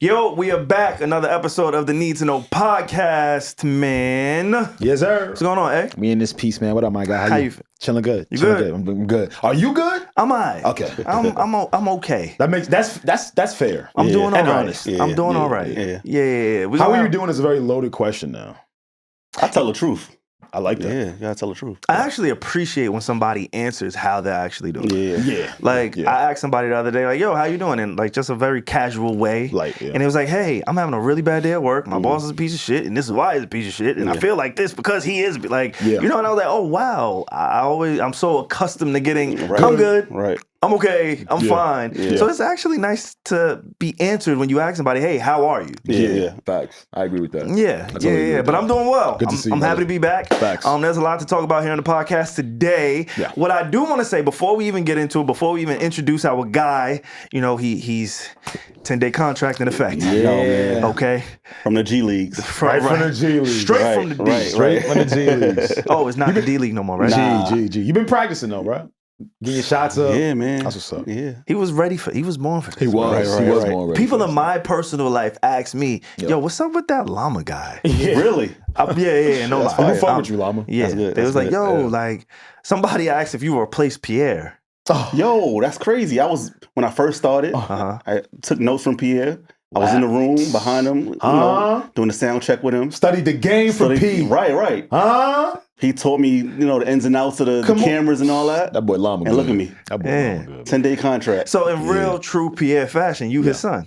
Yo, we are back. Another episode of the Need to Know podcast, man. Yes, sir. What's going on, eh? We in this piece, man. What up, my guy? How you feel? Chilling good. You Chilling good? I'm good. Are you good? I'm all right. Okay. I'm okay. That's fair. I'm doing all And right. honest. I'm doing all right. Yeah. How are you doing is a very loaded question now. I tell the truth. I like that. Yeah, you gotta tell the truth. I actually appreciate when somebody answers how they're actually doing. Yeah. Like, I asked somebody the other day, like, yo, how you doing? In like just a very casual way. And it was like, hey, I'm having a really bad day at work. My boss is a piece of shit, and this is why he's a piece of shit. And I feel like this because he is. Like, you know, and I was like, oh, wow. I'm so accustomed to getting, I'm good. Right. I'm okay. I'm fine. Yeah. So it's actually nice to be answered when you ask somebody, hey, how are you? Yeah. Facts. I agree with that. Yeah. But I'm doing well. Good to see you, I'm happy to be back. Facts. There's a lot to talk about here on the podcast today. Yeah. What I do want to say before we even get into it, before we even introduce our guy, you know, he's 10-day contract in effect. Yeah. Okay. From the G Leagues. Right from the G League. Straight from the D. Straight from the G Leagues. Oh, it's not the D League no more, right? G. You've been practicing though, right? Getting your shots up. Yeah, man. That's what's up. Yeah. He was born for this. He was. Right. He was born ready. People in my personal life ask me, yo, what's up with that Lama guy? Really? No lie. Who fuck with you, Lama? Yeah, That's good. they was That's like, good. yo, Yeah. like somebody asked if you replaced Pierre. Yo, that's crazy. When I first started, I took notes from Pierre. I was in the room behind him, you know, doing the sound check with him. Studied the game for P. Right. He taught me, you know, the ins and outs of the cameras and all that. That boy Lama. And look at me. That boy Yeah. Lama good. 10-day contract. So in real true Pierre fashion, you his son.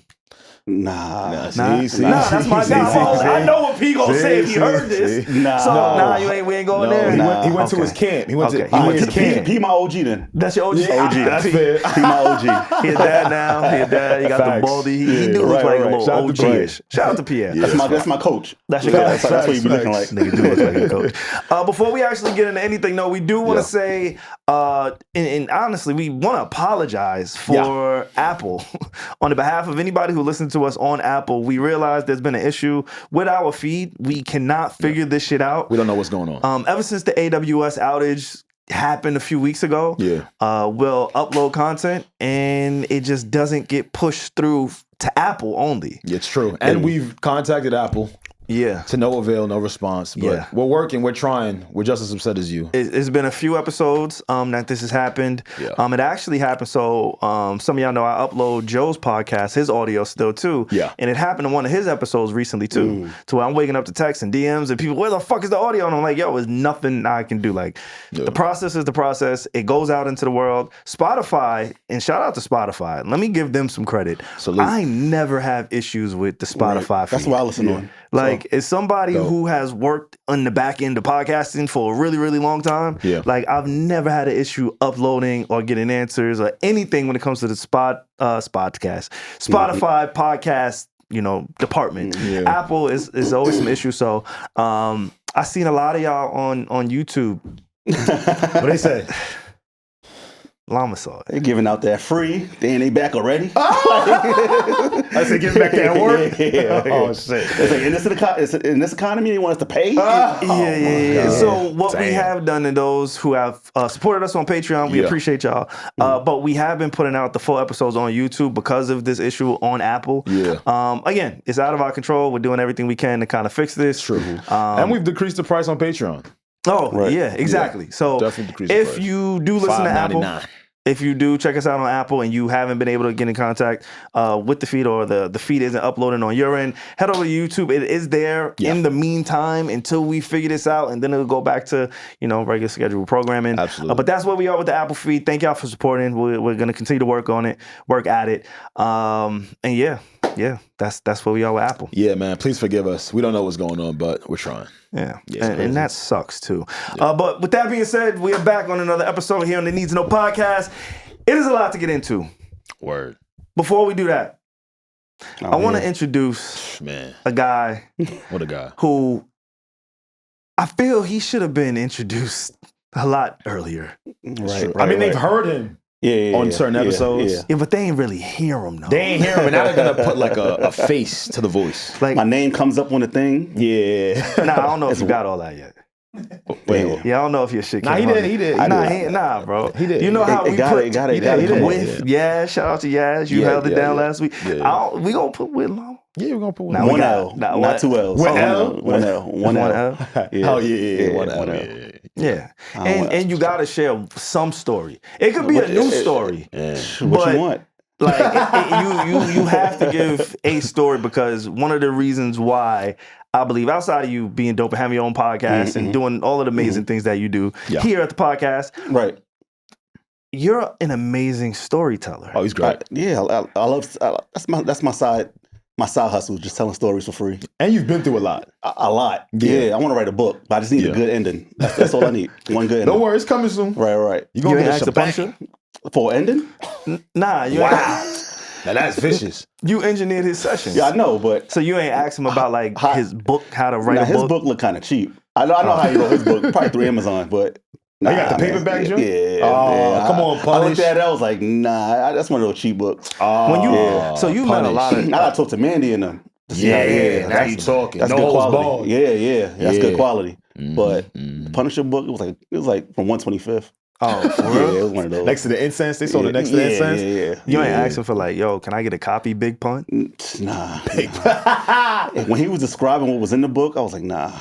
Nah. That's my guy. I know what P gonna say if he heard this. We ain't going there. He went to his camp. He went to his camp. He my OG then. That's your OG. OG. That's fair. He my OG. He a dad now. He got Facts. the baldy. He do look like a little Shout out to OG-ish. Shout out to Pierre. That's my coach. That's your That's guy. what he be looking like. Nigga do look like a coach. Before we actually get into anything, though, we do want to say, and honestly, we want to apologize for Apple. On the behalf of anybody who listens to us on Apple, we realize there's been an issue with our feed. We cannot figure this shit out. We don't know what's going on. Ever since the AWS outage happened a few weeks ago, we'll upload content and it just doesn't get pushed through to Apple only. It's true. And we've contacted Apple. Yeah. To no avail, no response. But we're working, we're trying. We're just as upset as you. It's been a few episodes that this has happened. Yeah. It actually happened. So some of y'all know I upload Joe's podcast, his audio still too. Yeah. And it happened in one of his episodes recently too. To where I'm waking up to texts and DMs and people, where the fuck is the audio? And I'm like, yo, there's nothing I can do. Like the process is the process. It goes out into the world. Spotify, and shout out to Spotify. Let me give them some credit. Salute. I never have issues with the Spotify feed. That's what I listen on. Like, as somebody who has worked on the back end of podcasting for a really, really long time, like, I've never had an issue uploading or getting answers or anything when it comes to the Spotify podcast, you know, department. Apple is always some issues. So I seen a lot of y'all on YouTube. What they say? Llama saw it. They giving out that free. They back already. I said getting back there at work. Oh shit! It's like in this economy, they want us to pay. So what we have done, and those who have supported us on Patreon, we appreciate y'all. But we have been putting out the full episodes on YouTube because of this issue on Apple. Again, it's out of our control. We're doing everything we can to kind of fix this. True. And we've decreased the price on Patreon. Yeah, exactly. So if you do listen to Apple, if you do check us out on Apple and you haven't been able to get in contact with the feed, or the feed isn't uploading on your end, head over to YouTube. It is there in the meantime until we figure this out, and then it'll go back to, you know, regular scheduled programming. Absolutely. But that's where we are with the Apple feed. Thank y'all for supporting. We're going to continue to work at it. And that's where we are with Apple. Yeah, man. Please forgive us. We don't know what's going on, but we're trying. And that sucks too. But with that being said, we are back on another episode here on the Need to Know podcast. It is a lot to get into. Word. Before we do that, I want to introduce a guy. What a guy. Who I feel he should have been introduced a lot earlier. Right. I mean, they've heard him. On certain episodes. Yeah, but they ain't really hear him though. They ain't hear him, and now they're gonna put like a face to the voice. Like my name comes up on the thing. Nah, I don't know if you got all that yet. Wait, yeah, I don't know if your shit came He did. Nah, bro. He did. You know how we put it. with Yaz. Shout out to Yaz. You held it down last week. We gonna put with Lama. Yeah, we're gonna put one L, not 2 L's. One L? One L. Oh yeah, one L. Yeah. And you gotta share some story. It could be a new story. What you want? Like you have to give a story, because one of the reasons why I believe, outside of you being dope and having your own podcast and doing all of the amazing things that you do here at the podcast, right? You're an amazing storyteller. Oh, he's great. I love that's my side hustle, just telling stories for free. And you've been through a lot. A lot. Yeah, I want to write a book, but I just need a good ending. That's all I need. One good ending. Don't worry, it's coming soon. Right. You gonna ask the Punisher for ending? Nah, you ain't. Now that's vicious. You engineered his sessions. Yeah, I know, but so you ain't asked him about like his book, how to write a book. His book looked kind of cheap. I know how he wrote his book, probably through Amazon, but. You got the paperback joint? Yeah. Come on, Punish. I looked at it, I was like, nah, that's one of those cheap books. So you met a lot of. I got to talk to Mandy and them. Yeah. Now you talking. That's good quality. Yeah. That's good quality. But the Punisher book, it was like from 125th. Oh, for real? Yeah, it was one of those. Next to the incense? They sold it next to the incense? Yeah. You ain't asking for like, yo, can I get a copy, Big Pun? Nah. When he was describing what was in the book, I was like, nah.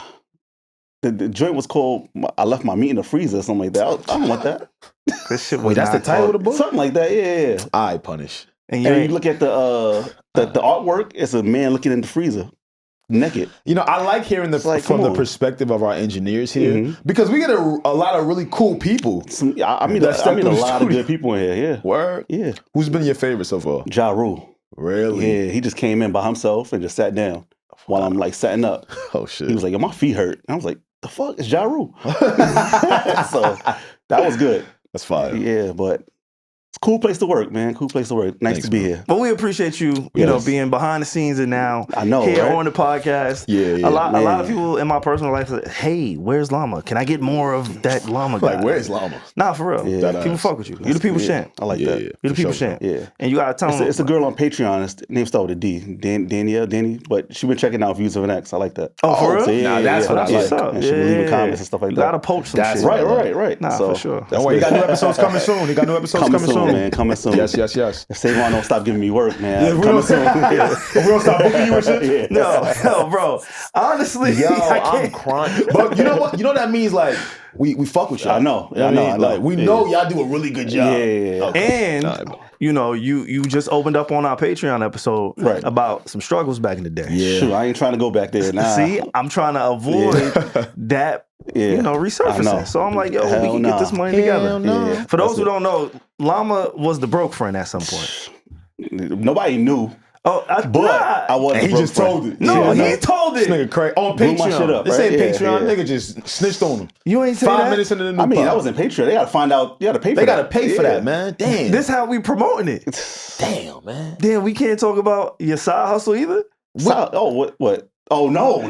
The joint was called "I Left My Meat in the Freezer" or something like that. I don't want that. This shit was Wait, that's the title of the book? Something like that. Yeah. I Punish. And you look at the artwork. It's a man looking in the freezer, naked. You know, I like hearing from the perspective of our engineers here, because we get a lot of really cool people. I mean a lot of good people in here. Yeah. Word. Yeah. Who's been your favorite so far? Ja Rule. Really? Yeah. He just came in by himself and just sat down while I'm like setting up. Oh shit. He was like, "Yo, my feet hurt." And I was like, "The fuck is Ja Rule?" So that was good. That's fire. Yeah, but it's a cool place to work, man. Cool place to work. Nice to be here. But we appreciate you, you know, being behind the scenes and now here on the podcast. Yeah. A lot of people in my personal life say, "Hey, where's Lama? Can I get more of that Lama guy?" Like, where's Lama? Nah, for real. Yeah. People fuck with you. You the people champ. I like that. You the people champ. Yeah. And you gotta tell them. It's a girl on Patreon. Her name starts with a D. Danny. But she been checking out Views of an X. I like that. Oh, for real? So, Nah, that's what I like. And she been leaving comments and stuff like that. You gotta poach some shit. Right. Nah, for sure. Don't worry, you got new episodes coming soon. You got new episodes coming soon, man. Coming soon. Yes. If Savon don't stop giving me work, man. Yeah, we don't stop booking you and shit. No, bro. Honestly, I'm crying. But you know what? You know that means like we fuck with y'all. I know. Like we know y'all do a really good job. Yeah. And you know, you just opened up on our Patreon episode about some struggles back in the day. Yeah. Sure, I ain't trying to go back there. Nah. See, I'm trying to avoid that. You know, resurfacing. So I'm like, yo, we can get this money together. Yeah. For those who don't know, Llama was the broke friend at some point. Nobody knew. Oh, I was. And he just told it. No, he told it. This nigga crazy on Blew my shit Patreon. up, This right? ain't Patreon. Nigga just snitched on him. You ain't say 5 that? minutes into the new I mean, pod. that wasn't Patreon. They got to find out. You got to pay for that. They got to pay for that, man. Damn. This how we promoting it. Damn, man. Damn, we can't talk about your side hustle either? What? Oh, no. Wait.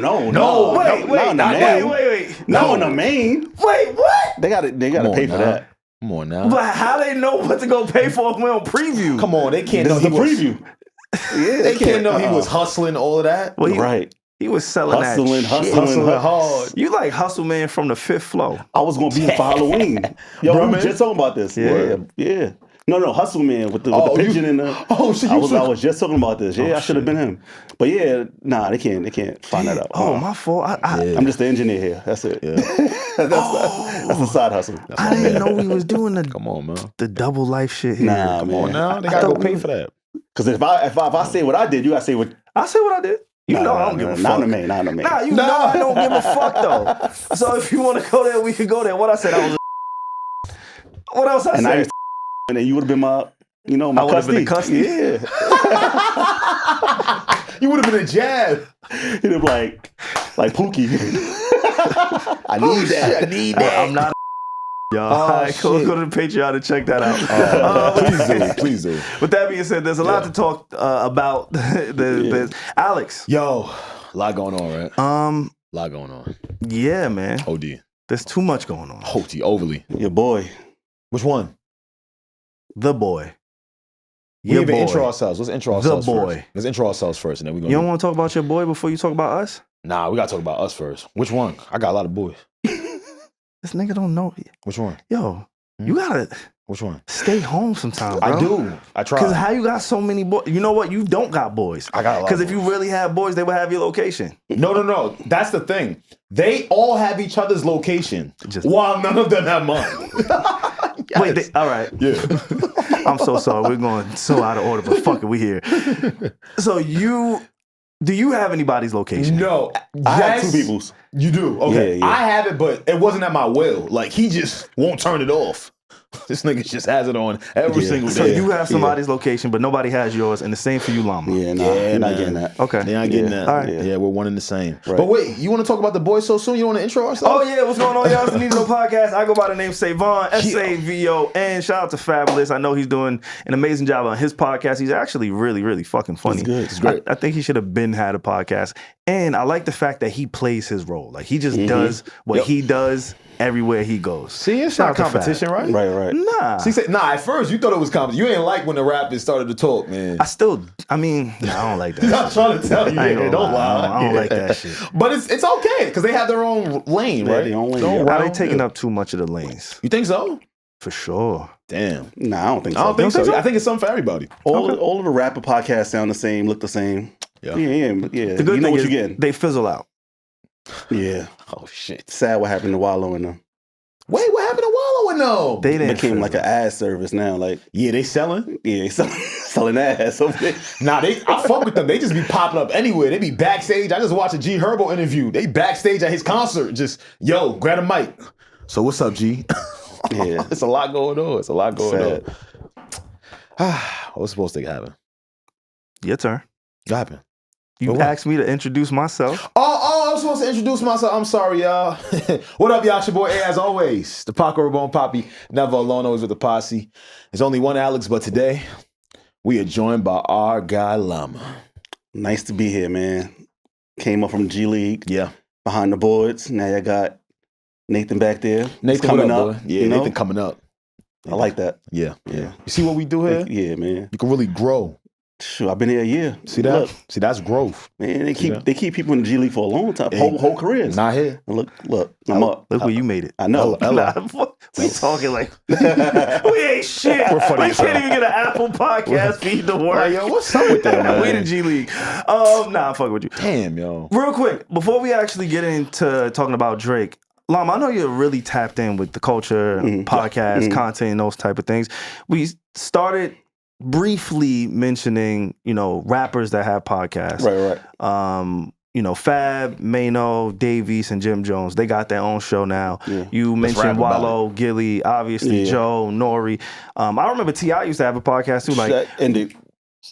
No, in the main. Wait, what? They got to pay for that. Come on now. But how they know what to go pay for if we don't preview? Come on, they can't This know is the preview. Yeah, They can't know he was hustling all of that. Well, Right. He was selling Hustling hard. You like Hustle Man from the Fifth Flow. I was going to be here for Halloween. Yo, Bro, we were man. just talking about this. Yeah. No, Hustle Man with the pigeon in the. So I was just talking about this. Yeah, I should have been him. But yeah, they can't find that out. Oh, my fault. I'm just the engineer here. That's it. Yeah. that's the side hustle. I didn't know we was doing the Come on, man. the double life shit here. Nah, Come man. on now. They gotta go pay for that. Because if I say what I did, you gotta say what. I say what I did. You know I don't give a fuck. Not in the main. Nah, you know I don't give a fuck though. So if you want to go there, we can go there. What I said, I was. What else I said? And then you would have been my I would have been the custody. Yeah. You would have been a jab. He'd have like Pookie. I need that. I need that. I'm not. Y'all, all right, go to the Patreon and check that out. Please do. With that being said, there's a lot to talk about. Alex. Yo, a lot going on, right? A lot going on. Yeah, man. OD. There's too much going on. OD, overly. Your boy. Which one? The boy. We even intro ourselves. Let's intro ourselves boy. first. Let's intro ourselves first, and then we're gonna. You don't want to talk about your boy before you talk about us? Nah, we gotta talk about us first. Which one? I got a lot of boys. This nigga don't know. Which one? Yo, you gotta. Which one? Stay home sometimes, bro. I do. I try. Because how you got so many boys? You know what? You don't got boys. I got a lot. Because if you really had boys, they would have your location. No. That's the thing. They all have each other's location, while none of them have mine. Yes. Wait, all right. Yeah. I'm so sorry. We're going so out of order, but fuck it, we here. So do you have anybody's location? No. I have two people's. You do? Okay. Yeah. I have it, but it wasn't at my will. Like, he just won't turn it off. This nigga just has it on every single day. So you have somebody's location, but nobody has yours, and the same for you, Lama. Yeah, nah, you're not getting that. Okay. They're not getting that. All right. Yeah, we're one and the same. Right. But wait, you want to talk about the boys so soon? You want to intro ourselves? Oh yeah, what's going on, y'all? It's the Need No Podcast. I go by the name Savon, S-A-V-O-N. Shout out to Fabulous. I know he's doing an amazing job on his podcast. He's actually really, really fucking funny. It's good. It's great. I think he should have had a podcast. And I like the fact that he plays his role. Like, he just does what he does everywhere he goes. See, it's not competition, right? Right. Nah. See, at first you thought it was competition. You ain't like when the rappers started to talk, man. I don't like that. I'm trying to tell you, I ain't gonna don't lie. lie. I don't like that shit. But it's okay, because they have their own lane, right? Their own lane, Their own Why they route. taking up too much of the lanes? You think so? For sure. Damn. Nah, I don't think so. I don't think so. so? I think it's something for everybody. All of the rapper podcasts sound the same, look the same. Yeah. Yeah. The good You know thing what is you're getting. they fizzle out. Yeah. Oh, shit. Sad what happened to Wallow and them. Wait, what happened to Wallow and them? They didn't Became fizzle. like an ad service now. Like, Yeah, they selling? yeah, selling ass over there. Nah, I fuck with them. They just be popping up anywhere. They be backstage. I just watched a G Herbo interview. They backstage at his concert. Just, yo, grab a mic. So what's up, G? Yeah. It's a lot going on. Sad. What's supposed to happen? Your turn. What happened? You What? asked me to introduce myself. Oh, I was supposed to introduce myself. I'm sorry, y'all. What up, y'all? It's your boy A, as always. The Paco Rabone Poppy. Never alone, always with the posse. There's only one Alex, but today we are joined by our guy, Lama. Nice to be here, man. Came up from G League. Yeah. Behind the boards. Now you got Nathan back there. Nathan coming what up. Boy? Yeah, you know? Nathan coming up. I like that. Yeah. Yeah. You see what we do here? Yeah, man. You can really grow. Shoot, I've been here a year. See that? Look, See, that's growth. man, they See that? keep people in the G League for a long time, Hey, whole careers. Not here. Look, I'm up. Look where you made it. I know. Ella. Nah, we talking like we ain't shit. We're funny We as hell. can't even get an Apple podcast feed to work. Like, yo, what's up with that, man? We the G League. Nah, I'm fucking with you. Damn, yo. Real quick, before we actually get into talking about Drake, Lama, I know you're really tapped in with the culture, podcast, content, and those type of things. We started briefly mentioning, rappers that have podcasts. Right. Fab, Mano, Davies, and Jim Jones. They got their own show now. Yeah. You Let's mentioned rap about Wallow, Gilly, obviously Joe, Nori. I remember T.I. used to have a podcast too. Like, That ended.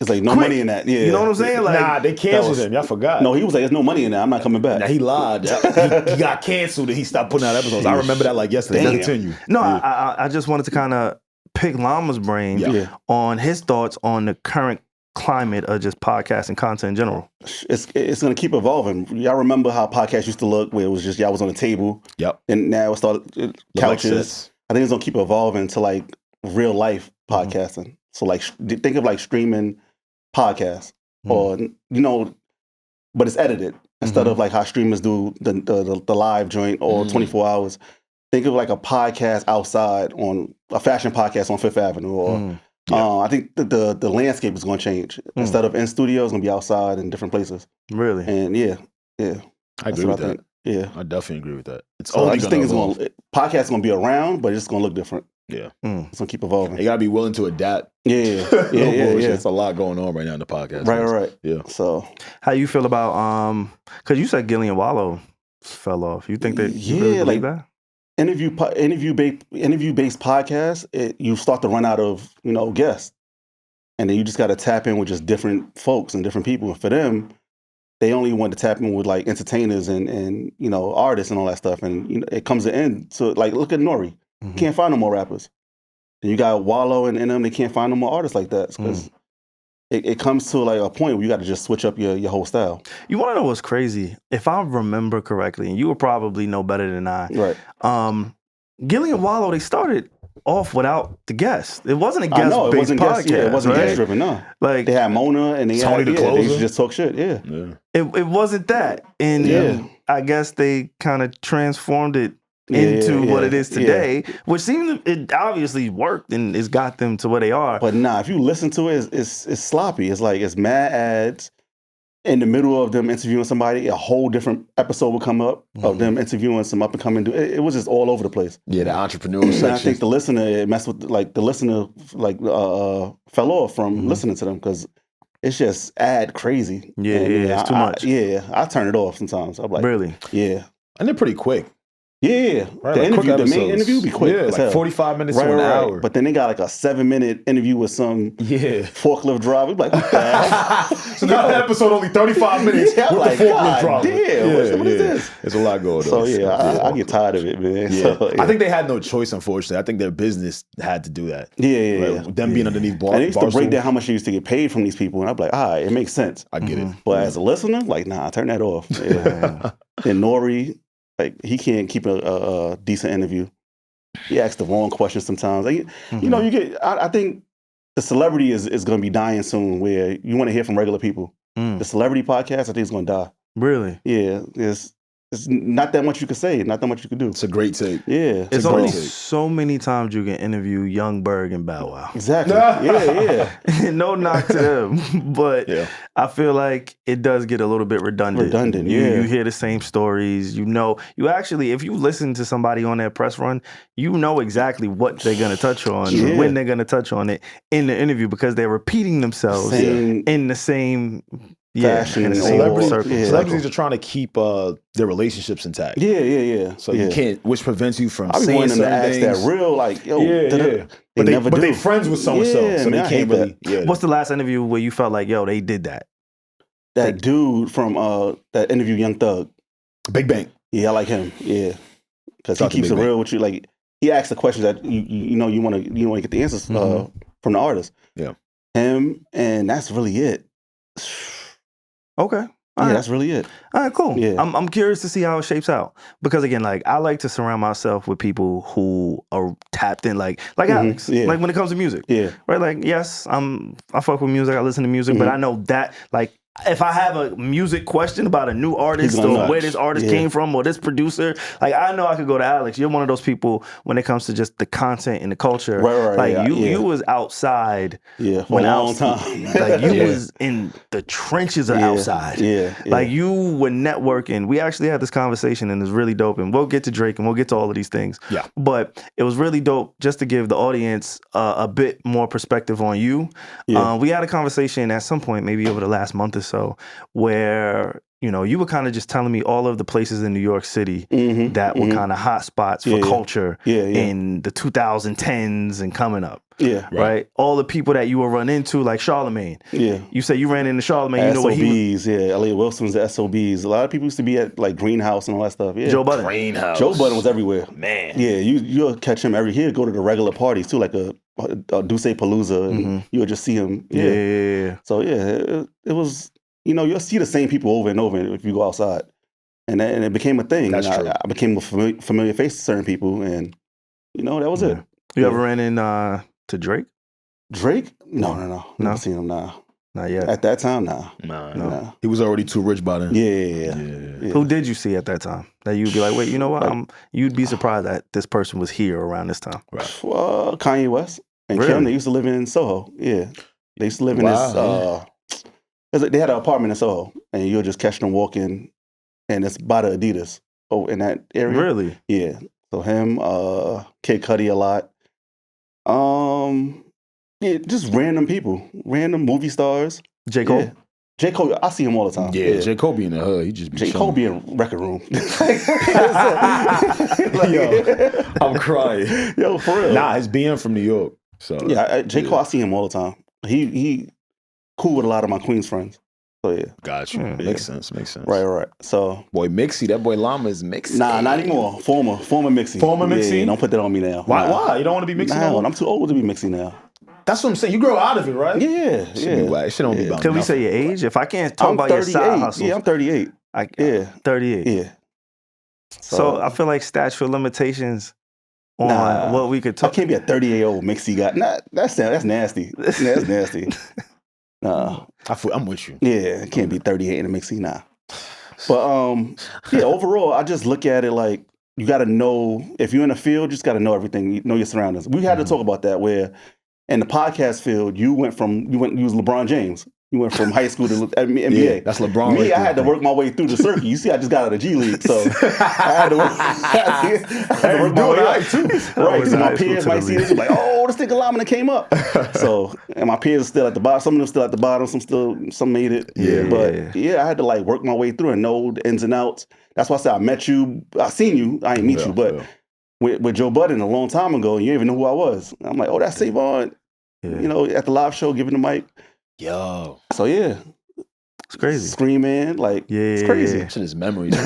It's like no Quick. money in that. Yeah. you know what I'm saying? Like, Nah, they canceled was- him. Y'all forgot. No, he was like, "There's no money in that. I'm not coming back." Nah, he lied. he got canceled and he stopped putting out episodes. I remember that like yesterday. Damn. Continue. no, I just wanted to kind of pick Llama's brain Yeah. on his thoughts on the current climate of just podcasting content in general. It's gonna keep evolving. Y'all remember how podcasts used to look, where it was just y'all was on the table, Yep. and now it started couches. this. I think it's gonna keep evolving to like real life podcasting. So like think of like streaming podcasts, or but it's edited instead of like how streamers do the live joint or 24 hours. Think of like a podcast outside on a fashion podcast on Fifth Avenue, or I think the landscape is going to change. Instead of in studio, it's going to be outside in different places. Really? And yeah, I agree with that. think. Yeah, I definitely agree with that. It's so only I just think podcast is going to be around, but it's going to look different. Yeah. It's going to keep evolving. You gotta be willing to adapt. Yeah. It's a lot going on right now in the podcast. Right. Yeah. So How you feel about because you said Gilly and Wallow fell off. You think that you really believe that? interview based podcasts, you start to run out of guests, and then you just got to tap in with just different folks and different people. And for them, they only want to tap in with like entertainers and artists and all that stuff. And it comes to end. So like, look at Nori. Can't find no more rappers. Then you got Wallow and them. They can't find no more artists like that because it comes to like a point where you got to just switch up your whole style. You want to know what's crazy? If I remember correctly, and you will probably know better than I, Right. Gilly and Wallow, they started off without the guest. It wasn't a guest-based podcast. It wasn't right? guest-driven, no. Like, They had Mona and they Tony had, the Closer. they used to just talk shit, yeah. Yeah. it wasn't that. And Yeah. I guess they kind of transformed it into what it is today, which seems it obviously worked and it's got them to where they are. But nah, if you listen to it, it's sloppy. It's like it's mad ads. In the middle of them interviewing somebody, a whole different episode will come up of them interviewing some up and coming. It was just all over the place. Yeah, the entrepreneur section. I think the listener fell off from listening to them because it's just ad crazy. Yeah, it's too much. I turn it off sometimes. I'm like, really? Yeah, and they're pretty quick. Yeah, right, the main interview be quick. Yeah, like 45 minutes to an hour. But then they got like a 7-minute interview with some forklift driver. Like, what the heck? So now the episode only 35 minutes with the forklift driver. Damn, what is this? There's a lot going on. So I get tired of it, man. Yeah. So, I think they had no choice, unfortunately. I think their business had to do that. Yeah. Them being underneath bar. And they used to break down how much they used to get paid from these people, and I'm like, all right, it makes sense. I get it. But as a listener, like, nah, turn that off. Yeah. And Nori. Like, he can't keep a decent interview. He asks the wrong questions sometimes. Like, you know, I think the celebrity is going to be dying soon where you want to hear from regular people. The celebrity podcast, I think it's going to die. Really? Yeah. It's not that much you can say, not that much you can do. It's a great take. Yeah. It's only so many times you can interview Young Berg and Bow Wow. Exactly. Yeah. No knock to them, but I feel like it does get a little bit redundant. You hear the same stories. You actually, if you listen to somebody on their press run, you know exactly what they're going to touch on, when they're going to touch on it in the interview because they're repeating themselves in the same fashion and celebrities are trying to keep their relationships intact. Yeah. So you can't, which prevents you from I saying want them to ask things. that real, like, yo, But they friends with so and so, so they can't really. Yeah. What's the last interview where you felt like, yo, they did that? That dude from that interview, Young Thug, Big Bang. Yeah, I like him. Yeah, because he keeps it real with you. Like, he asks the questions that you want to get the answers from the artist. Yeah, him, and that's really it. Okay. That's really it. All right, cool. Yeah. I'm curious to see how it shapes out. Because again, like, I like to surround myself with people who are tapped in, like Alex. Yeah. Like, when it comes to music. Yeah. Right? Like, yes, I fuck with music, I listen to music, but I know that, like, if I have a music question about a new artist or where this artist came from or this producer, like, I know I could go to Alex. You're one of those people when it comes to just the content and the culture. Right. Like, you was outside. Yeah, for a long time. Like, you was in the trenches of outside. Yeah. Like, you were networking. We actually had this conversation and it's really dope. And we'll get to Drake and we'll get to all of these things. Yeah. But it was really dope just to give the audience a bit more perspective on you. Yeah. We had a conversation at some point, maybe over the last month or so, where, you know, you were kind of just telling me all of the places in New York City that were kind of hot spots for culture in the 2010s and coming up. Yeah. Right? All the people that you will run into, like Charlemagne. Yeah. You say you ran into Charlemagne, you know what he was. SOBs, Elliot Wilson's at SOBs. A lot of people used to be at, like, Greenhouse and all that stuff. Yeah. Joe Budden. Greenhouse. Joe Budden was everywhere. Man. Yeah, you'll catch him he'll go to the regular parties too, like a Duce Palooza, and you'll just see him. Yeah. So it was, you know, you'll see the same people over and over if you go outside. And it became a thing. That's true. I became a familiar face to certain people, and, you know, that was it. You ever ran in to Drake? Drake? No. Never seen him now. Not yet. At that time, nah. No. He was already too rich by then. Yeah. Who did you see at that time? That you'd be like, wait, you know what? You'd be surprised that this person was here around this time. Right. Kanye West and Really? Kim, they used to live in Soho. Yeah. They used to live in this, they had an apartment in Soho, and you'll just catch them walking, and it's by the Adidas in that area. Really? Yeah. So him, Kid Cudi a lot. Yeah, just random people, random movie stars. J. Cole? Yeah. J. Cole, I see him all the time. Yeah, J. Cole be in the hood. He just be J. Cole be in record room. Yo, I'm crying. Yo, for real. Nah, his being from New York. So yeah, J. Cole, I see him all the time. He cool with a lot of my Queens friends. So yeah. Got you. Makes sense. Right. So boy Mixie, that boy Lama is Mixie. Nah, not anymore. Former Mixie. Former Mixie? Yeah, don't put that on me now. Why? You don't want to be Mixie no more? I'm too old to be Mixie now. That's what I'm saying. You grow out of it, right? Yeah. Shit don't be about Can we nothing. say your age? If I can't talk about your side hustles. Yeah, I'm 38. 38. Yeah. So I feel like statute of limitations on what we could talk. I can't be a 38-year-old Mixie guy. Nah, that's nasty. That's nasty. Nah. I'm with you. Yeah, it can't be 38 in a Mixie, nah. But overall, I just look at it like you got to know, if you're in a field, you just got to know everything, you know your surroundings. We had to talk about that where in the podcast field, you was LeBron James. You went from high school to NBA. Yeah, that's LeBron. Me, I had to work my way through the circuit. You see, I just got out of G League, so I had to work, my way up too. Right, so my peers might see this, like, oh, this nigga Lama came up. So, and my peers are still at the bottom. Some of them still at the bottom. Some made it. I had to like work my way through and know the ins and outs. That's why I said I met you. I seen you. I ain't meet you, but with Joe Budden a long time ago, you didn't even know who I was. I'm like, oh, that's Savon. You know, at the live show, giving the mic. Yo. So yeah. It's crazy. Screaming, like, it's crazy. Shit is memories.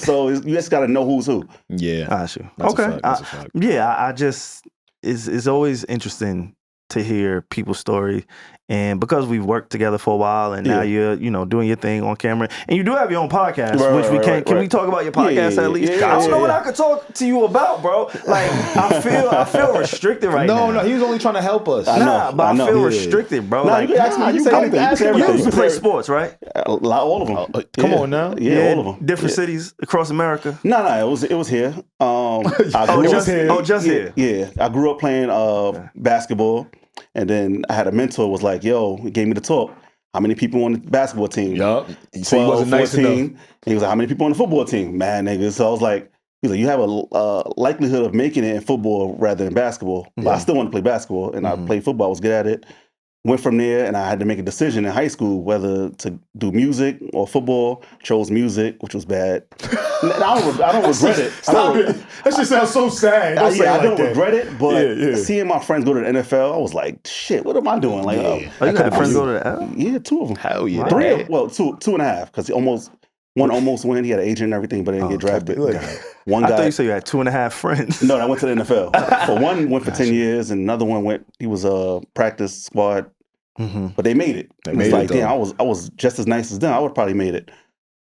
So you just got to know who's who. Yeah. Got you. That's Okay. a fact. That's a fact. I just, it's always interesting to hear people's story. And because we've worked together for a while and now you're, doing your thing on camera. And you do have your own podcast, which we can. Can we talk about your podcast at least? I don't know what I could talk to you about, bro. Like, I feel restricted right now. No, he was only trying to help us. I feel restricted, bro. Nah, like, you can ask me. You can say anything. You play sports, right? All of them. Come on now. Yeah, all of them. Different cities across America. No, it was here. Just here. Yeah, I grew up playing basketball. And then I had a mentor was like, yo, he gave me the talk. How many people on the basketball team? Yup. 12, he wasn't 14. Nice enough. And he was like, how many people on the football team? Mad niggas. So I was like, he's like, you have a likelihood of making it in football rather than basketball. Mm-hmm. But I still want to play basketball. And I played football. I was good at it. Went from there, and I had to make a decision in high school whether to do music or football. Chose music, which was bad. I don't regret it. Stop it. That shit sounds so sad. I don't regret it, but seeing my friends go to the NFL, I was like, shit, what am I doing? Like, you got friends go to the NFL? Yeah, 2 of them. Hell yeah. Wow. 2.5, because one almost went. He had an agent and everything, but didn't get drafted. One guy. I thought you said you had 2.5 friends. No, I went to the NFL. So one went for 10 years, and another one he was a practice squad. Mm-hmm. But they made it. Damn, I was just as nice as them. I would have probably made it.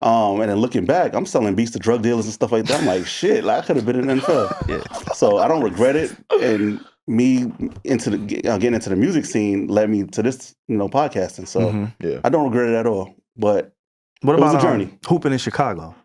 And then looking back, I'm selling beats to drug dealers and stuff like that. I'm like, shit, I could have been in the NFL. So I don't regret it. And me getting into the music scene led me to this, podcasting. So I don't regret it at all. But what it was about a journey. Hooping in Chicago?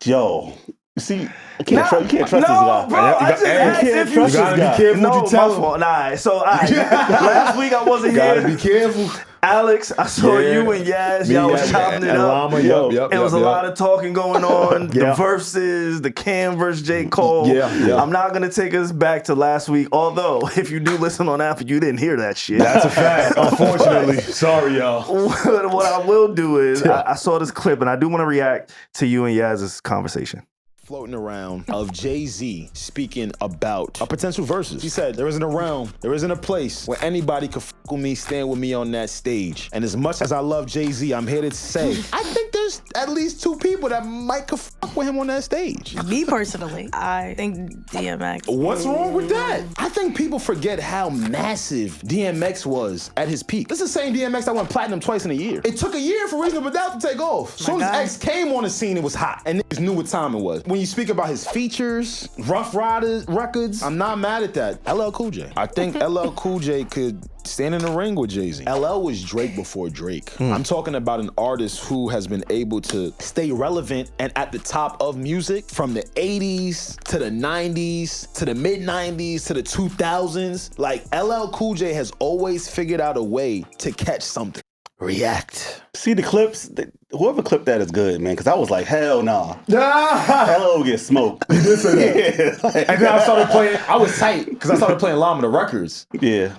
Yo. You see, you can't trust this guy. Bro, you can't trust this guy. Be careful what you tell him. Nah, so last week I wasn't here. Gotta be careful. Alex, I saw you and Yaz. Y'all was chopping it up. Lama, It was a lot of talking going on. The verses, the Cam versus J. Cole. I'm not going to take us back to last week, although if you do listen on Apple, you didn't hear that shit. That's a fact, unfortunately. Sorry, y'all. What I will do is, I saw this clip, and I do want to react to you and Yaz's conversation. Floating around of Jay-Z speaking about a potential versus. He said, there isn't a realm, there isn't a place where anybody could f with me, stand with me on that stage. And as much as I love Jay-Z, I'm here to say, I think there's at least 2 people that might could f with him on that stage. Me personally, I think DMX. What's wrong with that? I think people forget how massive DMX was at his peak. This is the same DMX that went platinum twice in a year. It took a year for Reasonable Doubt to take off. As soon as X came on the scene, it was hot. And niggas knew what time it was. When you speak about his features, Rough Riders records, I'm not mad at that. LL Cool J. I think LL Cool J could stand in the ring with Jay-Z. LL was Drake before Drake. I'm talking about an artist who has been able to stay relevant and at the top of music from the 80s to the 90s to the mid-90s to the 2000s. Like, LL Cool J has always figured out a way to catch something. React. See the clips? Whoever clipped that is good, man, because I was like, hell nah. LL will get smoked. You did say that. And then I started playing, I was tight, because I started playing Lama the records. Yeah.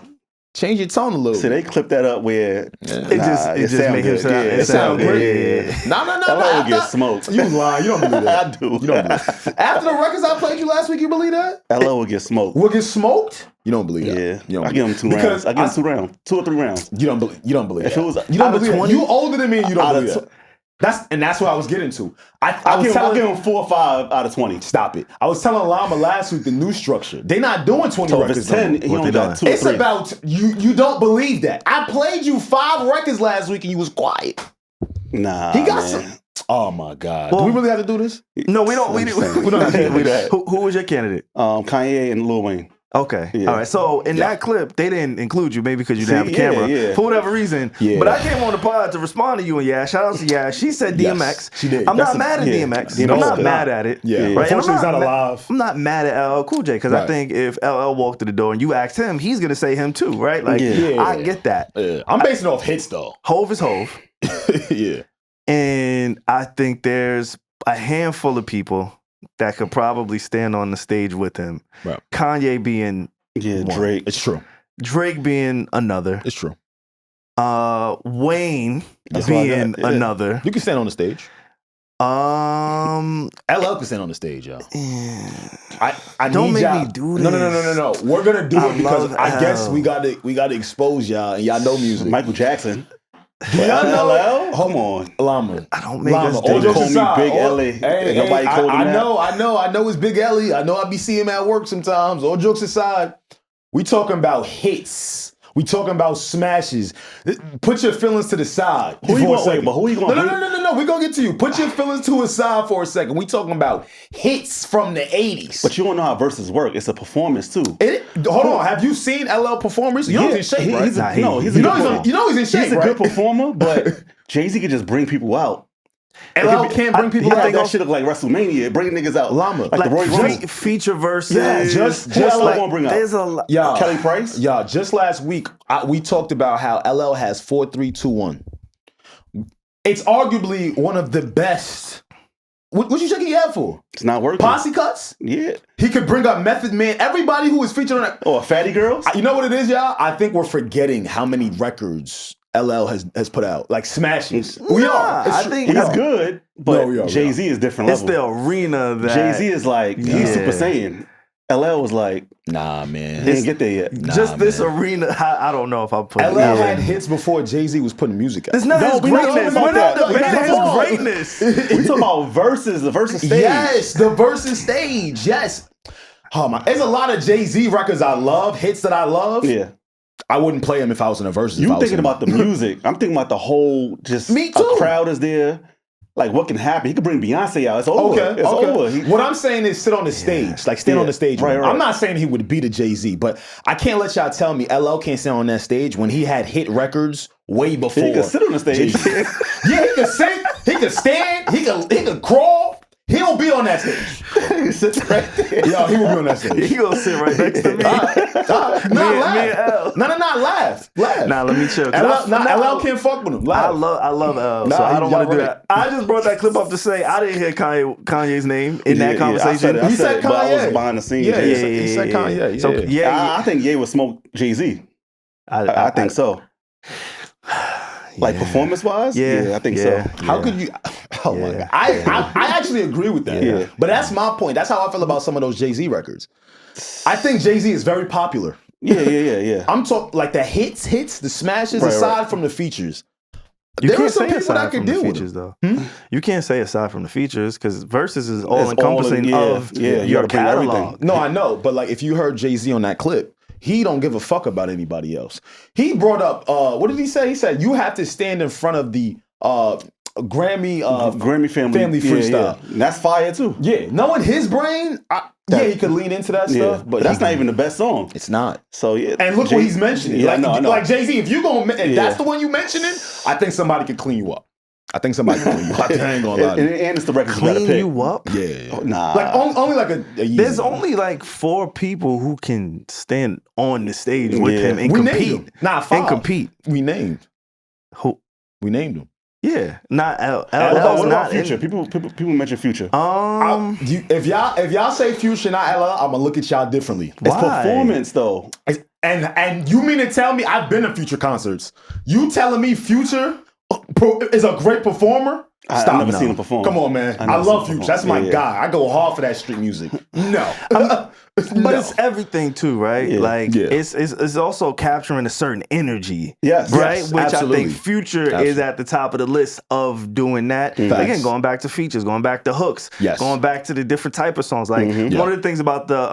Change your tone a little. So they clipped that up where it just made him sound, it sound great. Yeah. No. LL will get smoked. You lying. You don't believe that. I do. You don't believe that. After the records I played you last week, you believe that? LL will get smoked. Will get smoked? You don't believe that. Yeah. You don't I give him 2 rounds. I give him 2 rounds. 2 or 3 rounds. You don't believe if that. It was you don't believe 20, you older than me and you don't believe that. That's what I was getting to. I'll give him 4 or 5 out of 20. Stop it. I was telling Lama last week the new structure. They not doing 20 so records. If it's 10, he only got 2 or 3. It's about you don't believe that. I played you 5 records last week and you was quiet. Nah. He got some. Oh my God. Well, do we really have to do this? No, we don't. We don't have to do that. Who was your candidate? Kanye and Lil Wayne. Okay. Yeah. All right. So in that clip, they didn't include you, maybe because you didn't have a camera yeah. for whatever reason. Yeah. But I came on the pod to respond to you and Yash. Shout out to Yash. She said Yes, DMX. she did. I'm That's not mad at DMX. DMX I'm not is mad at it. Yeah. Right? And I'm Unfortunately, he's not alive. I'm not mad at LL Cool J because I Right. think if LL walked to the door and you asked him, he's gonna say him too, right? Like Yeah. I get that. Yeah. I'm basing it off hits though. Hove is Hove. Yeah. And I think there's a handful of people that could probably stand on the stage with him. Right. Kanye being Yeah, one. Drake. It's true. Drake being another. It's true. Wayne That's what I being got, yeah. another. You can stand on the stage. Um, LL can stand on the stage, y'all. I Don't need make y'all. me do No. We're gonna do I it because love I guess L. we got to expose y'all, and y'all know music. Michael Jackson. y'all know LL? Come on. Lama. I don't make Lama. us All do jokes call me aside, Big all- Ellie, Hey, and nobody hey, called him I that. know it's Big Ellie. I know I be seeing him at work sometimes. All jokes aside, we talking about hits. We talking about smashes. Put your feelings to the side. Who you for a gonna- wait, second. but who you gonna No. bring? We gonna get to you. Put your feelings to a side for a second. We talking about hits from the 80s. But you don't know how verses work. It's a performance too. Hold on. Have you seen LL perform recently? You know he's in shape, right? He's a, Nah, no, he's a you good know performer. he's in shape, He's a right? good performer, but Jay-Z can just bring people out. LL can't bring people That out. shit look like WrestleMania. Bring niggas out. Llama. Like the Royal Rumble. Drake feature versus. Yeah, just Who LL like gonna bring out? There's a lot. y'all, Kelly Price? Y'all, just last week we talked about how LL has 4-3-2-1. It's arguably one of the best. What you checking your head for? It's not working. Posse cuts? Yeah. He could bring up Method Man. Everybody who was featured on that. Or Fatty Girls? You know what it is, y'all? I think we're forgetting how many records LL has put out, like smashes. We are. It's I true. think He's We are. good, No, but we are. Jay-Z is different It's level. the arena that Jay-Z is like, he's Yeah. Super Saiyan. LL was like, Nah, man. he didn't get there yet. just this arena. I don't know if I put LL it. had hits before Jay-Z was putting music out. It's not his we're not talking greatness. about We're not that. debating Come on. his greatness. We talking about verses, the verses stage. Yes, the versus stage. Yes. Oh my, there's a lot of Jay-Z records I love, hits that I love. Yeah. I wouldn't play them if I was in a versus. You thinking about the music. I'm thinking about the whole, just Me too. a crowd is there. Like, what can happen? He could bring Beyonce out. It's over. Okay, It's okay. over. What I'm saying is sit on the stage, like stand Yeah. on the stage. Right, with him. right. I'm not saying he would beat a Jay-Z, but I can't let y'all tell me LL can't stand on that stage when he had hit records way before. He could sit on the stage. Jay-Z. Yeah, he could sit, he could stand, he could crawl. He'll be on that stage. He sits right there. Yo, he will be on that stage. He gonna sit right next to me. Not Me laugh. and L. No, laugh. Nah, let me chill. 'cause LL can't fuck with him. I Laugh. love L, Nah, so I don't y'all want to do right. that. I just brought that clip up to say I didn't hear Kanye's name in that conversation. I He said said it, but I was Kanye. behind the scenes. Yeah, Yeah. he said Kanye. So Yeah. I think Ye would smoke Jay-Z. I think so. Like performance-wise? Yeah, I think so. How could you? Oh my god! I actually agree with that. Yeah. But that's my point. That's how I feel about some of those Jay-Z records. I think Jay-Z is very popular. Yeah. I'm talking like the hits, the smashes, Right, aside right. from the features. You There are can't some say people that aside could from the deal with features, it. though. You can't say aside from the features because verses is all encompassing yeah, of yeah, you your gotta bring everything. catalog. No, I know, but like if you heard Jay-Z on that clip, he don't give a fuck about anybody else. He brought up what did he say? He said you have to stand in front of the Grammy family freestyle. Yeah. And that's fire too. Yeah, knowing his brain, he could lean into that Yeah, stuff, but that's not even the best song. It's not. So yeah, And look what he's mentioning. Yeah, like, I know. like Jay-Z, if you gonna, if Yeah. that's the one you mentioning, I think somebody could clean you up. I ain't gonna lie. and it's the record you gotta Clean pick. you up. Yeah. Nah, Like only like a Yeezy. There's only like 4 people who can stand on the stage with Yeah. him and we named compete. them. Nah, 5. And compete. We named. Who? We named them. Yeah, not L. What L's about not Future? in- People mention Future. If y'all say Future, not LL, I'm gonna look at y'all differently. It's why? performance though. And you mean to tell me I've been to Future concerts? You telling me Future is a great performer? I've Stop never now. seen him perform. Come on, man. I've I never love seen him Future. That's my perform. Yeah. guy. I go hard for that street music. No. But it's everything too, right? Yeah. Like Yeah. it's also capturing a certain energy. Yes. Right? Yes, Which absolutely. I think Future is at the top of the list of doing that. Facts. Again, going back to features, going back to hooks, Yes. going back to the different type of songs. Like one of the things about the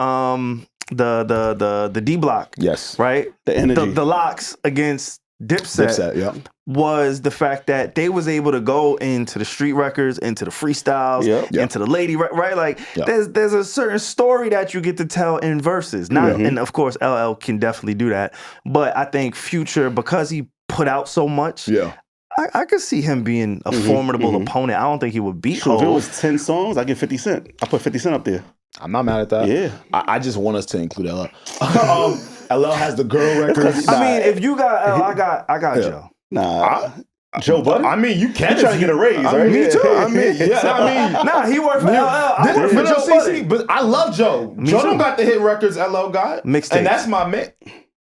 D block, Yes. right? The energy. The locks against Dipset, was the fact that they was able to go into the street records, into the freestyles, into the lady, right? Like there's a certain story that you get to tell in verses. And of course LL can definitely do that. But I think Future, because he put out so much, I could see him being a formidable opponent. I don't think he would beat Hov. If it was 10 songs, I get 50 Cent. I put 50 Cent up there. I'm not mad at that. Yeah. I just want us to include LL. LL has the girl records. I mean, if you got L, I got Joe. Nah. Joe Budden? I mean, you can. You're trying to get a raise, right? Me too. I mean, nah, he worked for LL. I worked for Joe Budden. But I love Joe. Joe don't got the hit records LL got. Mixtape. And that's my man.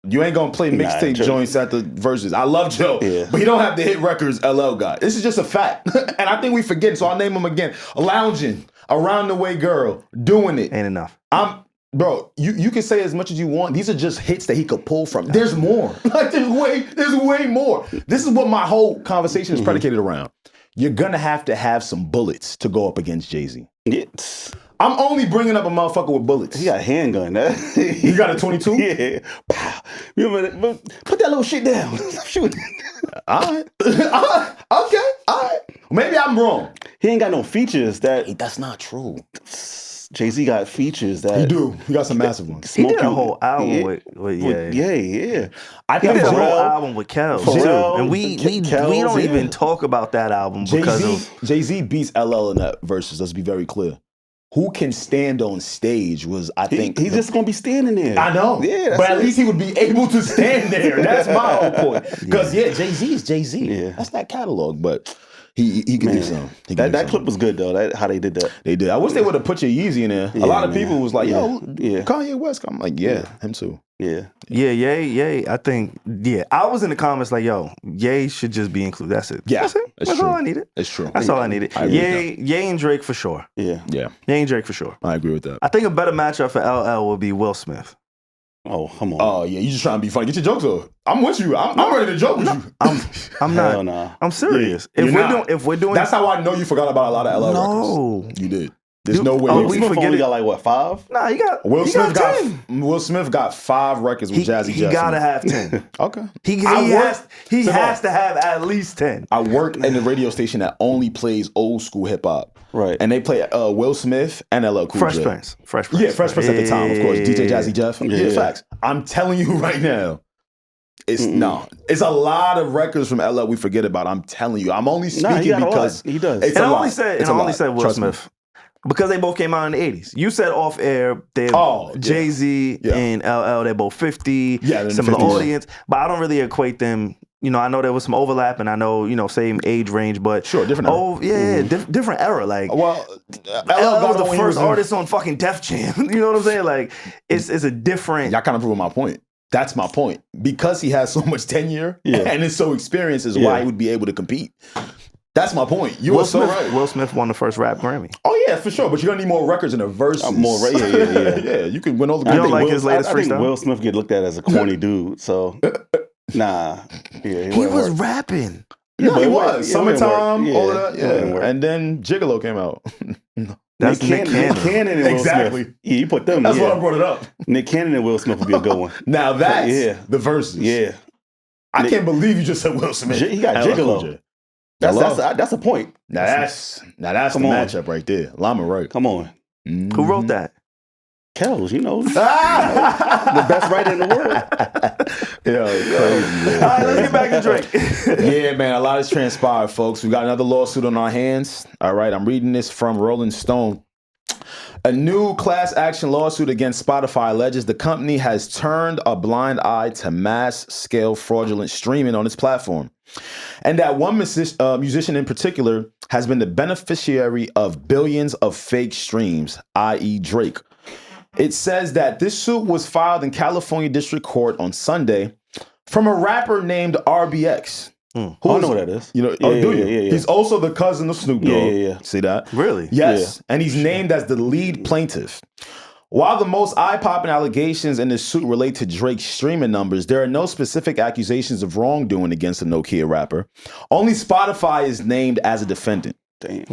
You ain't gonna play mixtape joints at the verses. I love Joe, but he don't have the hit records LL got. This is just a fact. And I think we forget, so I'll name him again. Lounging, Around the Way Girl, Doing It. Ain't enough. Bro, you can say as much as you want. These are just hits that he could pull from. There's more. Like there's way more. This is what my whole conversation is predicated around. You're gonna have to have some bullets to go up against Jay-Z. I'm only bringing up a motherfucker with bullets. He got a handgun. You got a 22? Yeah. Pow. Put that little shit down. Stop shooting. All right. Okay. All right. Maybe I'm wrong. He ain't got no features that. That's not true. Jay-Z got features that. He do. He got some massive ones. He did a whole album with I think think a whole album with Kel too, and we don't even talk about that album because of Jay-Z beats LL in that verses. Let's be very clear. Who can stand on stage was, I think... He's just going to be standing there. I know. Yeah, but at least he would be able to stand there. That's my whole point. Because, Jay-Z is Jay-Z. Yeah. That's that catalog, but he can do something. That clip was good, though, how they did that. They did. I wish they would have put your Yeezy in there. A lot of people was like, Kanye West. I'm like, him too. Yeah. Ye. I think, I was in the comments like, Ye should just be included. That's it. Yeah. That's it. That's all I needed. It's true. That's all I needed. Ye and Drake for sure. Yeah. Ye and Drake for sure. I agree with that. I think a better matchup for LL would be Will Smith. Oh, come on. Oh, yeah. You just trying to be funny. Get your jokes off. I'm with you. I'm ready to joke with you. I'm not. Hell nah. I'm serious. If we're doing... That's how I know you forgot about a lot of LL records. You did. There's no way. Will Smith only got like what, 5? Nah, he got Will Smith got 10. Will Smith got 5 records with Jazzy Jeff. He gotta have 10. Okay. He has to have at least 10. I work in a radio station that only plays old school hip hop. Right. And they play Will Smith and LL Cool Fresh J. Prince. Yeah, Fresh Prince at the time, of course. DJ Jazzy Jeff. Yeah, facts. I'm telling you right now. It's a lot of records from LL we forget about. I'm telling you. I'm only speaking because he does. I only said Will Smith. Because they both came out in the 80s. You said off air, Jay-Z and LL, they're both 50, similar audience. But I don't really equate them. You know, I know there was some overlap, and I know, same age range, but different era. Different era. Like, LL was the first artist on fucking Def Jam. You know what I'm saying? Like, it's a different. Y'all kind of proving my point. That's my point. Because he has so much tenure and is so experienced is why he would be able to compete. That's my point. You were so right. Will Smith won the first rap Grammy. Oh yeah, for sure. But you're gonna need more records in the verses. Yeah. You can win all the. You don't like his latest freestyle? I think Will Smith get looked at as a corny dude. So, nah. Yeah, he was rapping. Yeah, he was. Summertime, all of that. Yeah. And then Gigolo came out. That's Nick Cannon and Will exactly. Smith. Yeah, you put them. That's why I brought it up. Nick Cannon and Will Smith would be a good one. Now that's the verses. Yeah. I can't believe you just said Will Smith. He got Gigolo. That's a point. Now that's the matchup right there. Lama right. Come on. Mm-hmm. Who wrote that? Kells, the best writer in the world. Crazy. All right, let's get back to Drake. Yeah, man, a lot has transpired, folks. We got another lawsuit on our hands. All right, I'm reading this from Rolling Stone. A new class action lawsuit against Spotify alleges the company has turned a blind eye to mass-scale fraudulent streaming on its platform, and that one musician in particular has been the beneficiary of billions of fake streams, i.e. Drake. It says that this suit was filed in California District Court on Sunday from a rapper named RBX. I know who that is. Do you? Yeah. He's also the cousin of Snoop Dogg. Yeah. See that? Really? Yes. And he's named as the lead plaintiff. While the most eye-popping allegations in this suit relate to Drake's streaming numbers, there are no specific accusations of wrongdoing against the Nokia rapper. Only Spotify is named as a defendant. Damn.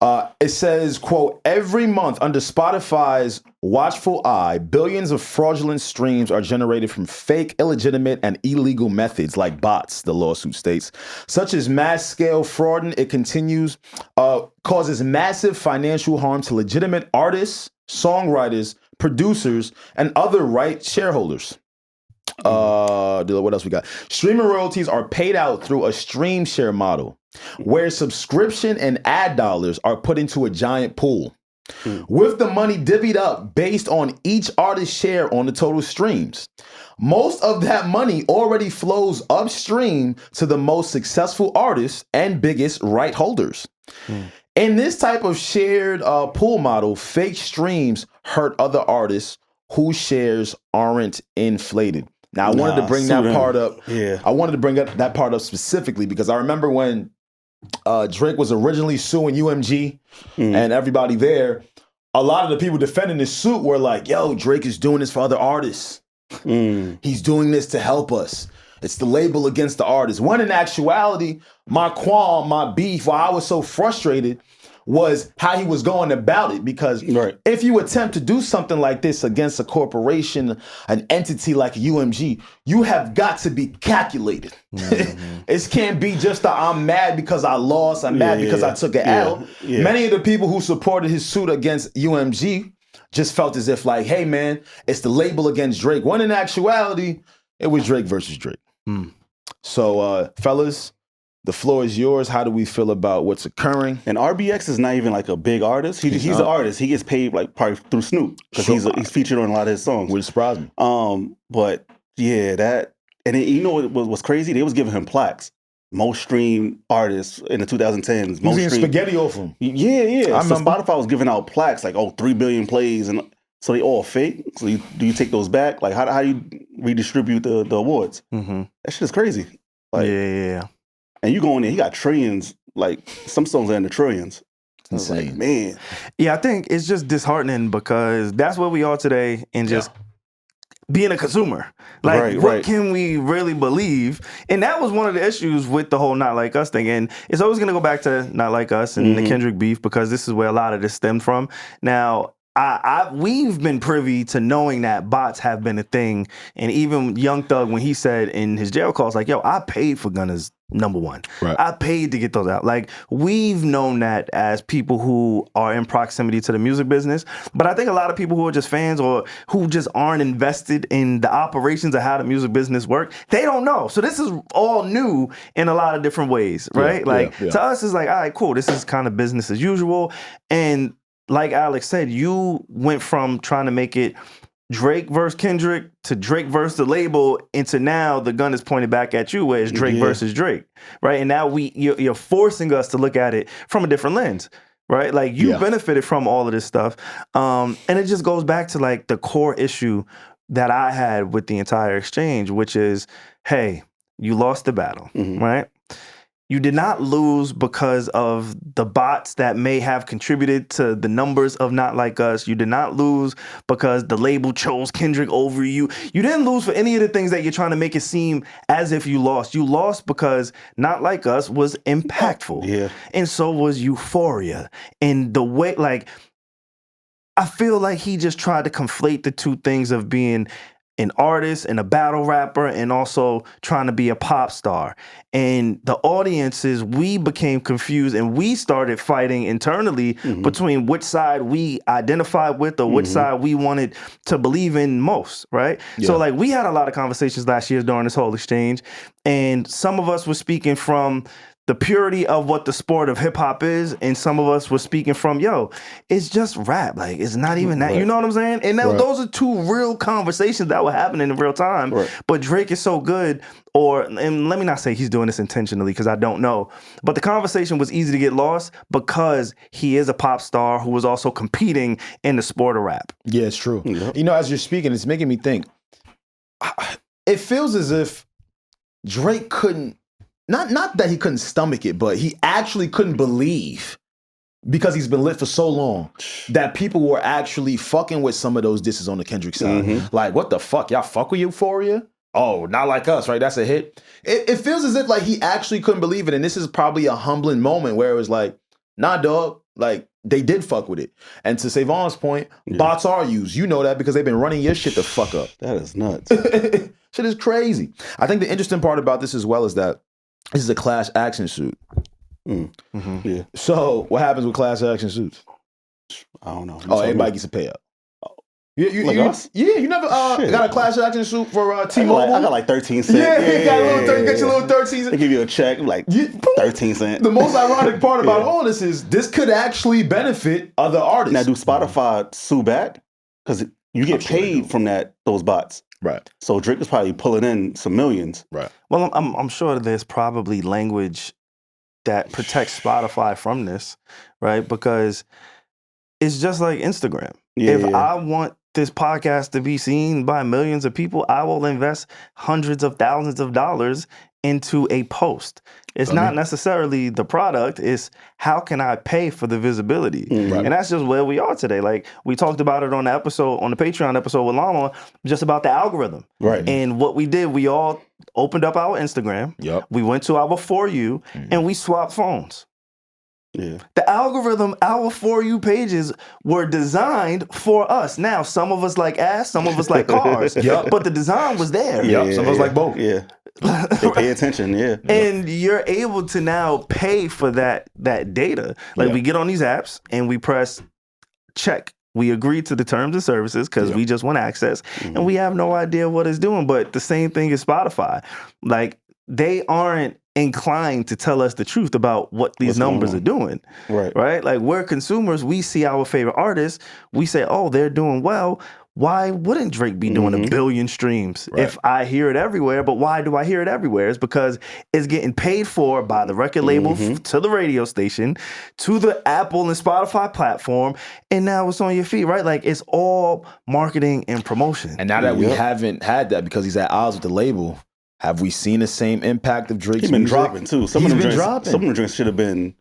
It says, quote, every month under Spotify's watchful eye, billions of fraudulent streams are generated from fake, illegitimate, and illegal methods like bots, the lawsuit states, such as mass-scale fraud. It continues, causes massive financial harm to legitimate artists, songwriters, producers, and other right shareholders. What else we got? Streaming royalties are paid out through a stream share model, where subscription and ad dollars are put into a giant pool, with the money divvied up based on each artist's share on the total streams. Most of that money already flows upstream to the most successful artists and biggest right holders. In this type of shared pool model, fake streams hurt other artists whose shares aren't inflated. Now, I wanted to bring that part up. Yeah, I wanted to bring up that part up specifically because I remember when Drake was originally suing UMG and everybody there, a lot of the people defending this suit were like, yo, Drake is doing this for other artists. He's doing this to help us. It's the label against the artist. When in actuality, my qualm, my beef, why I was so frustrated was how he was going about it. Because if you attempt to do something like this against a corporation, an entity like UMG, you have got to be calculated. It can't be just I'm mad because I lost, I'm mad because I took an L. Many of the people who supported his suit against UMG just felt as if like, hey man, it's the label against Drake. When in actuality, it was Drake versus Drake. So fellas, the floor is yours. How do we feel about what's occurring? And RBX is not even like a big artist. He's an artist. He gets paid like probably through Snoop because he's featured on a lot of his songs. Wouldn't surprise me. But yeah, that and then, you know what was crazy? They was giving him plaques. Most streamed artists in the 2010s. Most getting spaghetti off him. Yeah. So Spotify was giving out plaques like 3 billion plays, and so they all fake. So do you take those back? Like how do you redistribute the awards? That shit is crazy. Like, yeah. And you go in there, he got trillions, like some songs are in the trillions. Insane. Like, man. Yeah, I think it's just disheartening because that's where we are today in just being a consumer. Like, what can we really believe? And that was one of the issues with the whole Not Like Us thing. And it's always going to go back to Not Like Us and the Kendrick beef because this is where a lot of this stemmed from. Now, we've been privy to knowing that bots have been a thing. And even Young Thug, when he said in his jail calls, like, yo, I paid for Gunna's #1. I paid to get those out. Like, we've known that as people who are in proximity to the music business. But I think a lot of people who are just fans or who just aren't invested in the operations of how the music business work, they don't know. So this is all new in a lot of different ways, right? To us, it's like, all right, cool. This is kind of business as usual. And like Alex said, you went from trying to make it Drake versus Kendrick to Drake versus the label into now the gun is pointed back at you where it's Drake versus Drake, right? And now you're forcing us to look at it from a different lens, right? Like you benefited from all of this stuff. And it just goes back to like the core issue that I had with the entire exchange, which is, hey, you lost the battle, right? You did not lose because of the bots that may have contributed to the numbers of Not Like Us. You did not lose because the label chose Kendrick over you. You didn't lose for any of the things that you're trying to make it seem as if you lost. You lost because Not Like Us was impactful. Yeah. And so was Euphoria. And the way, like, I feel like he just tried to conflate the two things of being an artist and a battle rapper and also trying to be a pop star. And the audiences, we became confused and we started fighting internally between which side we identified with or which side we wanted to believe in most, right? So like we had a lot of conversations last year during this whole exchange, and some of us were speaking from the purity of what the sport of hip hop is, and some of us were speaking from, yo, it's just rap. Like, it's not even that. You know what I'm saying? And those are two real conversations that were happening in real time. But Drake is so good, and let me not say he's doing this intentionally because I don't know, but the conversation was easy to get lost because he is a pop star who was also competing in the sport of rap. Yeah, it's true. You know, as you're speaking, it's making me think. It feels as if Drake couldn't, not that he couldn't stomach it, but he actually couldn't believe, because he's been lit for so long, that people were actually fucking with some of those disses on the Kendrick side. Like, what the fuck? Y'all fuck with Euphoria? Oh, Not Like Us, right? That's a hit. It feels as if like he actually couldn't believe it. And this is probably a humbling moment where it was like, Nah, dog. Like, they did fuck with it. And to Savon's point, bots are used. You know that because they've been running your shit the fuck up. That is nuts. Shit is crazy. I think the interesting part about this as well is that this is a class action suit. Yeah. So what happens with class action suits? I don't know. Oh, everybody gets a payout. Like us? Yeah, you never got a class action suit for T-Mobile? I got like 13 cents. Yeah, you got a little, your little 13 cents. They give you a check, like 13 cents. The most ironic part about all this is this could actually benefit other artists. Now, do Spotify sue back? Because you get paid from those bots. Right. So Drake is probably pulling in some millions. Right. Well, I'm sure that there's probably language that protects Spotify from this, right? Because it's just like Instagram. If I want this podcast to be seen by millions of people, I will invest hundreds of thousands of dollars into a post. It's not necessarily the product, it's how can I pay for the visibility? And that's just where we are today. Like we talked about it on the Patreon episode with Lama, just about the algorithm. Right. And what we did, we all opened up our Instagram. Yep. We went to our For You and we swapped phones. Yeah. The algorithm, our For You pages were designed for us. Now, some of us like ass, some of us like cars, but the design was there. Some of us like both. Yeah. They pay attention, And you're able to now pay for that data. Like we get on these apps and we press check. We agree to the terms and services because we just want access and we have no idea what it's doing. But the same thing is Spotify. Like they aren't inclined to tell us the truth about what these numbers are doing. Right? Like we're consumers, we see our favorite artists, we say, oh, they're doing well. Why wouldn't Drake be doing 1 billion streams if I hear it everywhere? But why do I hear it everywhere? It's because it's getting paid for by the record label to the radio station, to the Apple and Spotify platform, and now it's on your feet, right? Like it's all marketing and promotion. And now that we haven't had that because he's at odds with the label, have we seen the same impact of Drake's He's been music? dropping too. Some of them drinks should have been,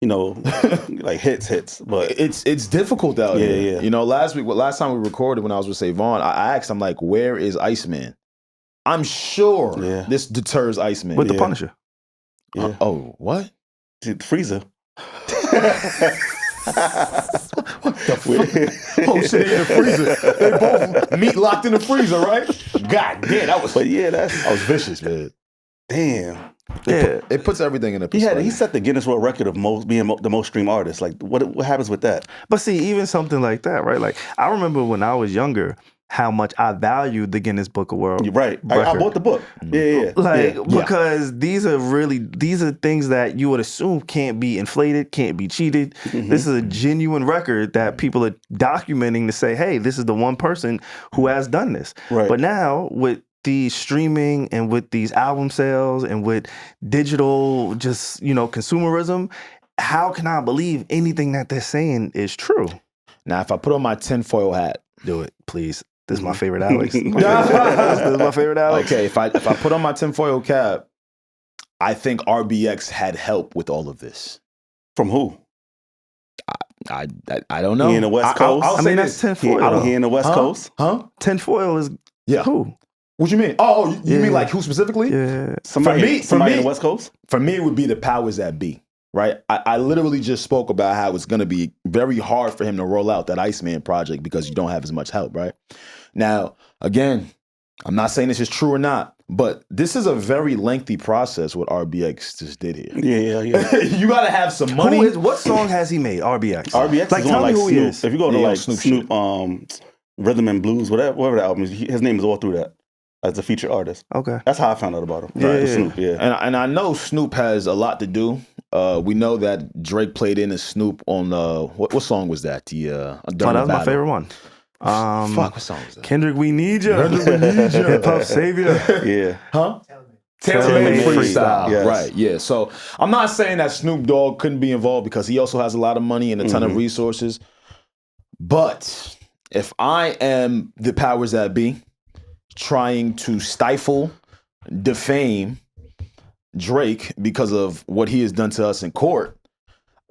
like hits. But it's difficult out here. You know, last time we recorded when I was with Savon, I asked him like, where is Iceman? I'm sure this deters Iceman. With the Punisher. Yeah. Oh, what? The freezer. What the fuck? Oh shit, in the freezer. They both meat locked in the freezer, right? God damn, that was vicious, man. Damn. It puts everything in a perspective. He set the Guinness World Record of being the most streamed artist. Like, what happens with that? But see, even something like that, right? Like, I remember when I was younger, how much I valued the Guinness Book of World. Right. I bought the book. Because these are things that you would assume can't be inflated, can't be cheated. This is a genuine record that people are documenting to say, hey, this is the one person who has done this. Right. But now with the streaming and with these album sales and with digital consumerism, how can I believe anything that they're saying is true? Now, if I put on my tinfoil hat, do it, please. This is my favorite Alex. This is my favorite Alex. Okay, if I put on my tinfoil cap, I think RBX had help with all of this. From who? I don't know. He in the West Coast? I mean, that's tinfoil. He in the West Coast? Huh? Tinfoil is who? What you mean? Oh, you mean like who specifically? Yeah. Somebody in the West Coast? For me, it would be the powers that be, right? I literally just spoke about how it's going to be very hard for him to roll out that Iceman project because you don't have as much help, right? Now, again, I'm not saying this is true or not, but this is a very lengthy process what RBX just did here. Yeah. You got to have some money. What song has he made, RBX? RBX like, is tell on me like who he Snoop. is. If you go to like Snoop Rhythm and Blues, whatever the album is, his name is all through that. As a featured artist. Okay. That's how I found out about him. Snoop, And I know Snoop has a lot to do. We know that Drake played in a Snoop on what song was that? That was my favorite one. What song was that? Kendrick, we need you. Hip hop savior. Yeah. Huh? Tailor-made freestyle. Yes. Right, yeah. So I'm not saying that Snoop Dogg couldn't be involved because he also has a lot of money and a ton of resources. But if I am the powers that be, trying to stifle, defame Drake because of what he has done to us in court,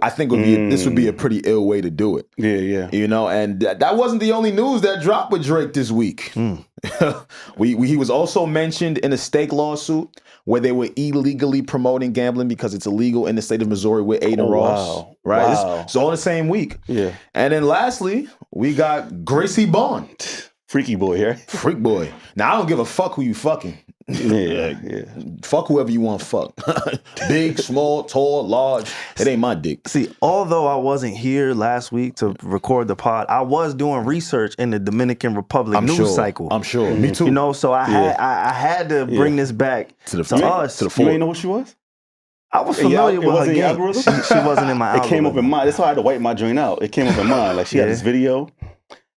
I think this would be a pretty ill way to do it. Yeah. You know, and that wasn't the only news that dropped with Drake this week. He was also mentioned in a stake lawsuit where they were illegally promoting gambling because it's illegal in the state of Missouri with Aiden Ross. Wow. right? Wow. It's all in the same week. Yeah. And then lastly, we got Gracie Bond. Freaky boy here. Freak boy. Now, I don't give a fuck who you fucking. Yeah. Fuck whoever you want to fuck. Big, small, tall, large. It ain't my dick. See, although I wasn't here last week to record the pod, I was doing research in the Dominican Republic news cycle. I'm sure. Me too. You know, so I had to bring this back to us. To the You fore. ain't know who she was? I was familiar with her wasn't your game. algorithm? She wasn't in my It algorithm. came up in mine. That's why I had to wipe my joint out. It came up in mine. Like she had Yeah. this video.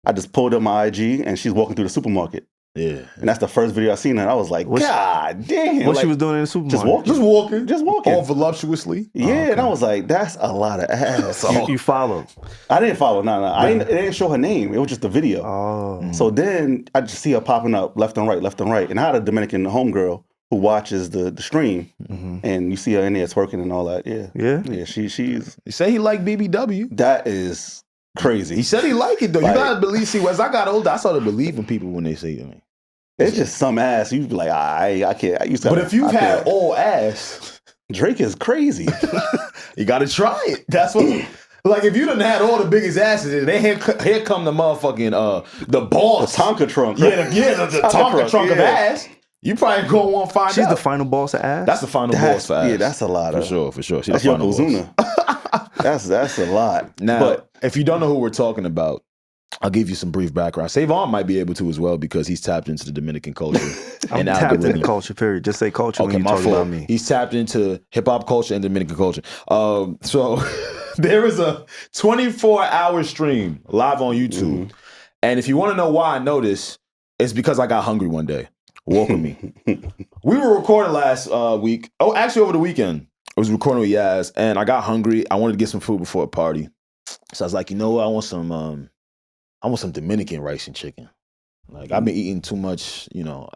I just pulled up my IG and she's walking through the supermarket. Yeah. And that's the first video I seen her. And I was like, God damn. What like, she was doing in the supermarket? just walking. Just walking. All voluptuously. Yeah, and I was like, that's a lot of ass. You followed. I didn't follow. No. It didn't show her name. It was just a video. Oh. So then I just see her popping up left and right. And I had a Dominican homegirl who watches the stream. And you see her in there twerking and all that. Yeah. Yeah? Yeah, she's, He said he liked BBW. that is crazy. He said he liked it though. Like- You gotta believe. See, as I got older, I started believing people when they say it. Man. It's just some ass. You be like, I can't. I used to But if you've I had can't. all ass, Drake is crazy. you gotta try it. That's what. Like if you done had all the biggest asses, and then here come the motherfucking the boss. The Tonka trunk. the Tonka trunk of yeah. ass. You probably gonna want to find She's out. the final boss of ass? That's the final boss for ass. Yeah, that's a lot. for sure. She's That's the final boss. Yokozuna. That's a lot. Now, But if you don't know who we're talking about, I'll give you some brief background. Savon might be able to as well because he's tapped into the Dominican culture. I'm and tapped into algorithm. the culture, period. Just say culture Okay, when you my talk fault. about me. He's tapped into hip hop culture and Dominican culture. So there is a 24-hour stream live on YouTube. And if you want to know why I know this, it's because I got hungry one day. Walk with me. We were recording last week. Oh, actually over the weekend. I was recording with Yaz and I got hungry. I wanted to get some food before a party. So I was like, you know what? I want some Dominican rice and chicken. Like I've been eating too much,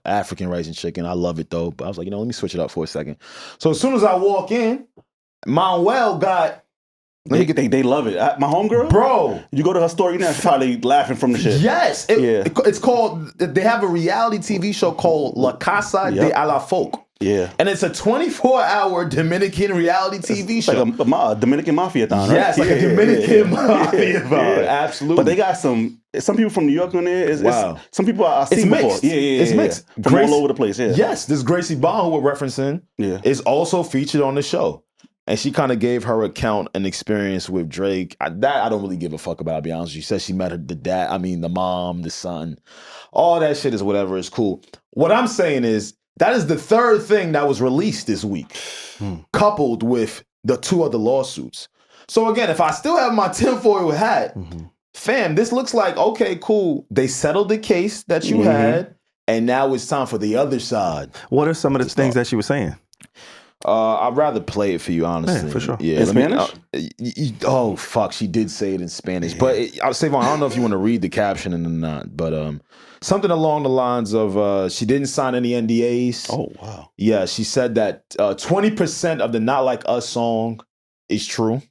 African rice and chicken. I love it though. But I was like, let me switch it up for a second. So as soon as I walk in, Manuel got they love it. My homegirl, bro. you go to her story now, she's probably laughing from the shit. Yes, Yeah. it's called. They have a reality TV show called La Casa de a la Folk. Yeah. And it's a 24-hour Dominican reality TV It's show. like a Dominican mafia thon, right? Yes, like a Dominican mafia thon. Absolutely. But they got some people from New York on there. Wow. Some people I It's seen before. mixed. Yeah. It's mixed. From all over the place, yeah. Yes, this Gracie Bond who we're referencing is also featured on the show. And she kind of gave her account and experience with Drake. That I don't really give a fuck about, I'll be honest with you. She said she met the mom, the son. All that shit is whatever, it's cool. What I'm saying is, that is the third thing that was released this week, coupled with the 2 other lawsuits. So again, if I still have my tinfoil hat, fam, this looks like, okay, cool. They settled the case that you had, and now it's time for the other side. What are some of the things that she was saying? I'd rather play it for you, honestly. Yeah, for sure. Yeah, In Spanish? Oh, fuck, she did say it in Spanish. But, Savon, I don't know if you want to read the caption or not, but something along the lines of she didn't sign any NDAs. Oh, wow. Yeah, she said that 20% of the Not Like Us song is true.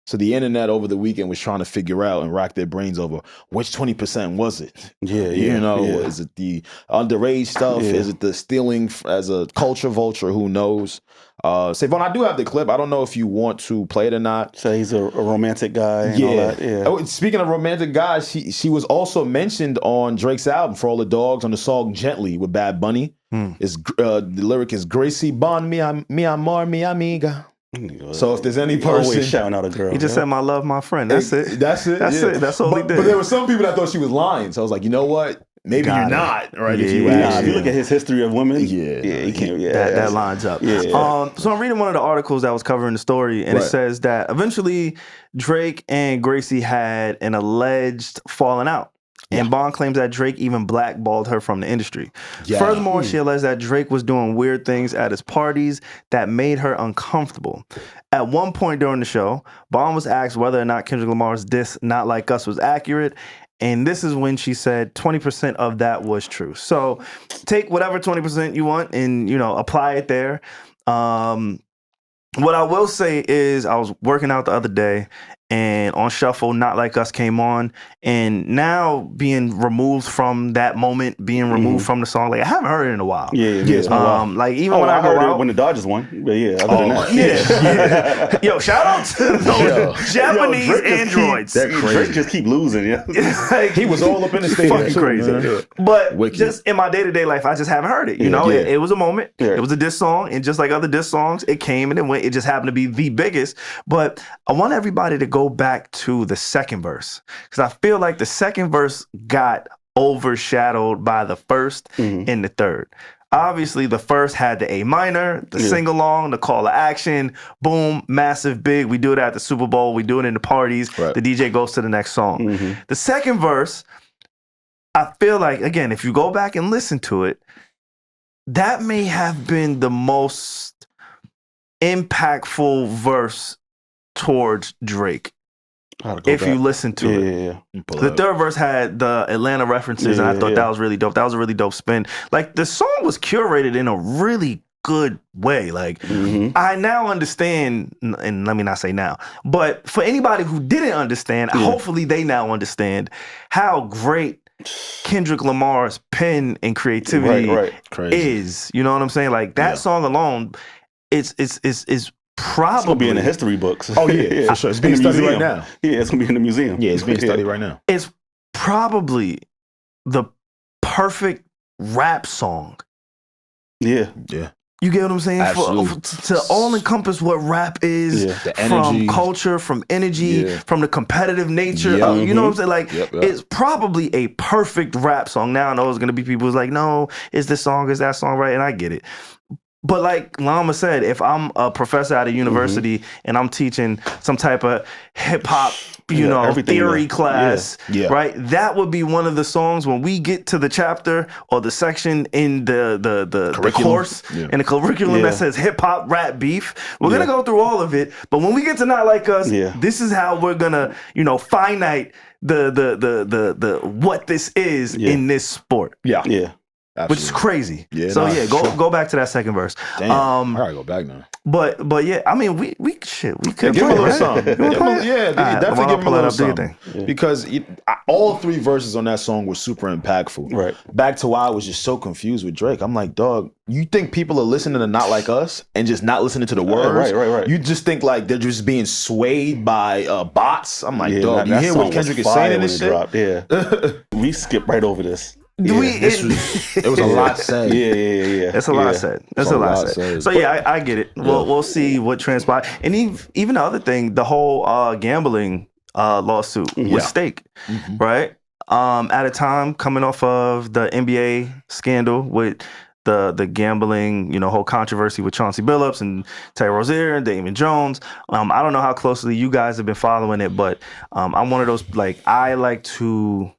So the internet over the weekend was trying to figure out and rack their brains over which 20% was it? Yeah. Is it the underage stuff? Yeah. Is it the stealing as a culture vulture? Who knows? Savon, I do have the clip. I don't know if you want to play it or not. So he's a romantic guy and all that. Yeah. Oh, speaking of romantic guys, she was also mentioned on Drake's album For All the Dogs on the song Gently with Bad Bunny. The lyric is Gracie Bond, mi amor, mi amiga. So if there's any person always shouting out a girl. He just said, "My love, my friend." That's it. That's it. That's yeah. it. That's all he did. But there were some people that thought she was lying. So I was like, you know what? Maybe Got you're it. not, right? If Yeah, you yeah, ask. If you look at his history of women, he can't. Yeah, that lines up. Yeah. So I'm reading one of the articles that was covering the story, and it Right. says that eventually Drake and Gracie had an alleged falling out. And Bond claims that Drake even blackballed her from the industry. Yeah. Furthermore, she alleged that Drake was doing weird things at his parties that made her uncomfortable. At one point during the show, Bond was asked whether or not Kendrick Lamar's diss Not Like Us was accurate. And this is when she said 20% of that was true. So take whatever 20% you want and, apply it there. What I will say is I was working out the other day and on shuffle, Not Like Us came on, and now being removed from that moment, being removed from the song, like I haven't heard it in a while. It's been a while. Like even when I heard go out, it when the Dodgers won. But other than that, Yo, shout out to those Japanese androids. Drake just keep losing. Yeah, like, he was all up in the stadium. Fucking crazy. But just in my day-to-day life, I just haven't heard it. You know, it was a moment. It was a diss song, and just like other diss songs, it came and it went. It just happened to be the biggest. But I want everybody to go back to the second verse, because I feel like the second verse got overshadowed by the first and the third. Obviously, the first had the A minor, the sing-along, the call to action, boom, massive, big. We do it at the Super Bowl. We do it in the parties. Right. The DJ goes to the next song. The second verse, I feel like, again, if you go back and listen to it, that may have been the most impactful verse towards Drake. If you listen to it. The third verse had the Atlanta references, and I thought that was really dope. That was a really dope spin. Like, the song was curated in a really good way. Like, I now understand, and let me not say now, but for anybody who didn't understand, hopefully they now understand how great Kendrick Lamar's pen and creativity is. You know what I'm saying? Like, that song alone, it's probably it's gonna be in the history books. Oh yeah, for sure. It's being studied right now. Yeah, it's gonna be in the museum. Yeah, it's being studied right now. It's probably the perfect rap song. Yeah. You get what I'm saying? To all encompass what rap is, the energy, from culture, from energy, from the competitive nature. You know what I'm saying? Like, it's probably a perfect rap song. Now I know there's gonna be people who's like, no, is this song, is that song right? And I get it. But like Lama said, if I'm a professor at a university and I'm teaching some type of hip hop, theory class, right? That would be one of the songs when we get to the chapter or the section in the course in the curriculum that says hip hop rap beef. We're gonna go through all of it, but when we get to Not Like Us, this is how we're gonna, finite the what this is in this sport. Absolutely. Which is crazy. Go back to that second verse. Damn, I gotta go back now. But yeah, I mean, we could give him a little something. Definitely give him a little something. Because all three verses on that song were super impactful. Right. Back to why I was just so confused with Drake. I'm like, dog, you think people are listening to Not Like Us and just not listening to the words? Right. You just think like they're just being swayed by bots. I'm like, dog, you hear what Kendrick is saying in this shit? We skipped right over this. It was a lot said. It's a lot said. It's a lot said. So yeah, I get it. We'll see what transpired. And even the other thing, the whole gambling lawsuit with Stake, right? At a time coming off of the NBA scandal with the gambling, whole controversy with Chauncey Billups and Terry Rozier and Damon Jones. I don't know how closely you guys have been following it, but I'm one of those, like, I like to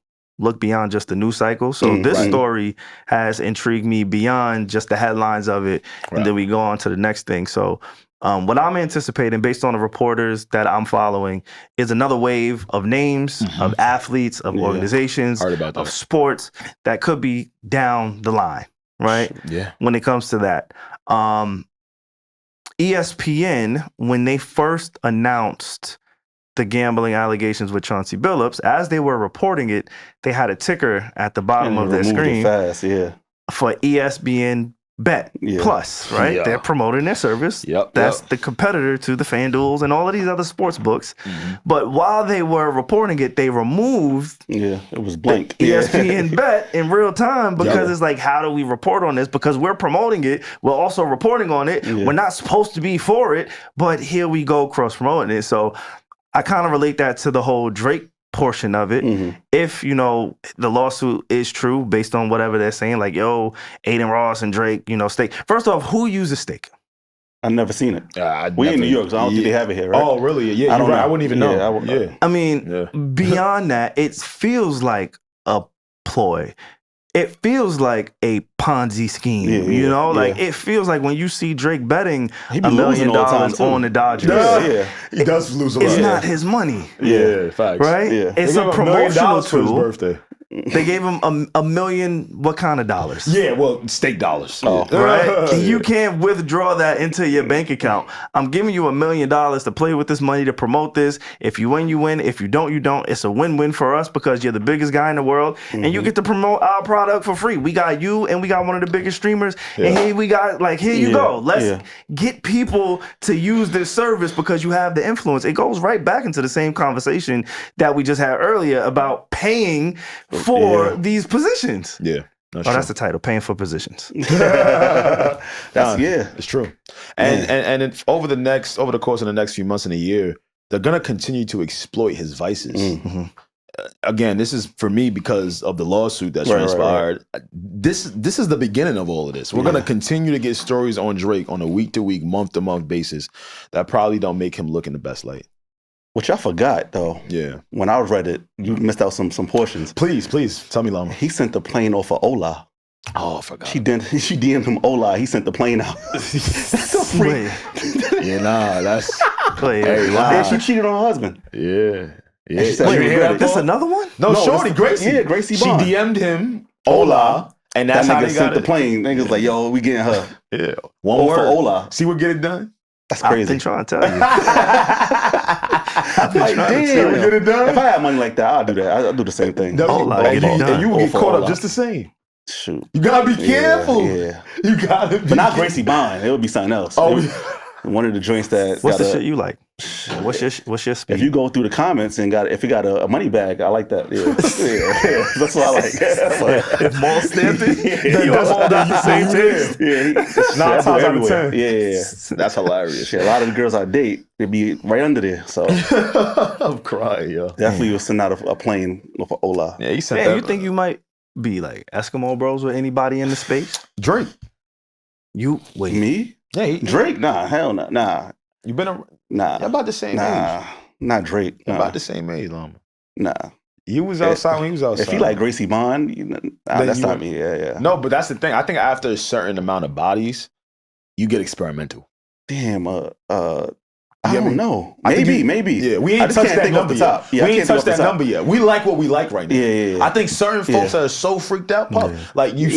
look beyond just the news cycle. So this story has intrigued me beyond just the headlines of it. And then we go on to the next thing. So what I'm anticipating, based on the reporters that I'm following, is another wave of names, of athletes, of organizations, of sports that could be down the line, right? Yeah. When it comes to that. ESPN, when they first announced the gambling allegations with Chauncey Billups, as they were reporting it, they had a ticker at the bottom of their screen for ESPN Bet Plus, right? Yeah. They're promoting their service. That's the competitor to the FanDuels and all of these other sports books. But while they were reporting it, they removed it was blank. ESPN Bet in real time, because it's like, how do we report on this? Because we're promoting it, we're also reporting on it. We're not supposed to be for it, but here we go cross-promoting it. So I kind of relate that to the whole Drake portion of it. If, the lawsuit is true based on whatever they're saying, like, yo, Aiden Ross and Drake, Stake. First off, who uses Stake? I've never seen it. We in New York, so I don't think they have it here, right? Oh, really? Yeah, I wouldn't even know. I mean, beyond that, it feels like a ploy. It feels like a Ponzi scheme, it feels like when you see Drake betting $1 million on the Dodgers. He does lose a lot. It's not his money. Facts. Right? It's a promotional tool. For his birthday. They gave him a million. What kind of dollars? Yeah, well, state dollars. Oh. Right? You can't withdraw that into your bank account. I'm giving you $1 million to play with this money to promote this. If you win, you win. If you don't, you don't. It's a win-win for us because you're the biggest guy in the world and you get to promote our product for free. We got you and we got one of the biggest streamers. And here we got, like, here you go. Let's get people to use this service because you have the influence. It goes right back into the same conversation that we just had earlier about paying for these positions. Yeah. That's the title, paying for positions. It's true. And it's over the course of the next few months and a year, they're gonna continue to exploit his vices. Again, this is for me because of the lawsuit that transpired. Right. This is the beginning of all of this. We're gonna continue to get stories on Drake on a week-to-week, month-to-month basis that probably don't make him look in the best light. Which I forgot though. Yeah. When I read it, you missed out some portions. Please tell me, Lama. He sent the plane off of Ola. Oh, I forgot. She DM'd him Ola. He sent the plane out. That's a freak. That's. Yeah, she cheated on her husband. Yeah. She said, wait, this another one? No, shorty, Gracie. Yeah, Gracie Bond. She DM'd him Ola, and that's that how nigga they sent got the plane. Niggas like, yo, we getting her. Yeah. One word for Ola. See what get it done? That's crazy. I've been trying to tell you. Like, damn, get it done? If I had money like that, I'll do that. I'll do the same thing. And you will get caught up just the same. Shoot. You gotta be careful. Yeah. You gotta be. But not Gracie Bond. It would be something else. One of the joints that. What's the shit you like? What's your speed? If you go through the comments and if you got a money bag, I like that. Yeah, that's what I like. If Maul stamped it, then that's all the same taste. Yeah, 9 times out of 10. Yeah. That's hilarious. Yeah, a lot of the girls I date, they be right under there. So I'm crying, yo. Definitely will send out a plane with an Ola. Yeah, you sent that. You think you might be like Eskimo bros with anybody in the space? Drake. You wait. Me? Yeah, Drake? Nah, hell no. Nah. You been Nah. You're about the same age. Not Drake. You're about the same age, Lama. Nah. You was outside when he was outside. If you like Gracie Bond, that's not me. Yeah. No, but that's the thing. I think after a certain amount of bodies, you get experimental. Damn. I don't know. Maybe. Yeah, we ain't touched that number yet. We ain't touched that number yet. We like what we like right now. Yeah. I think certain folks that are so freaked out, like you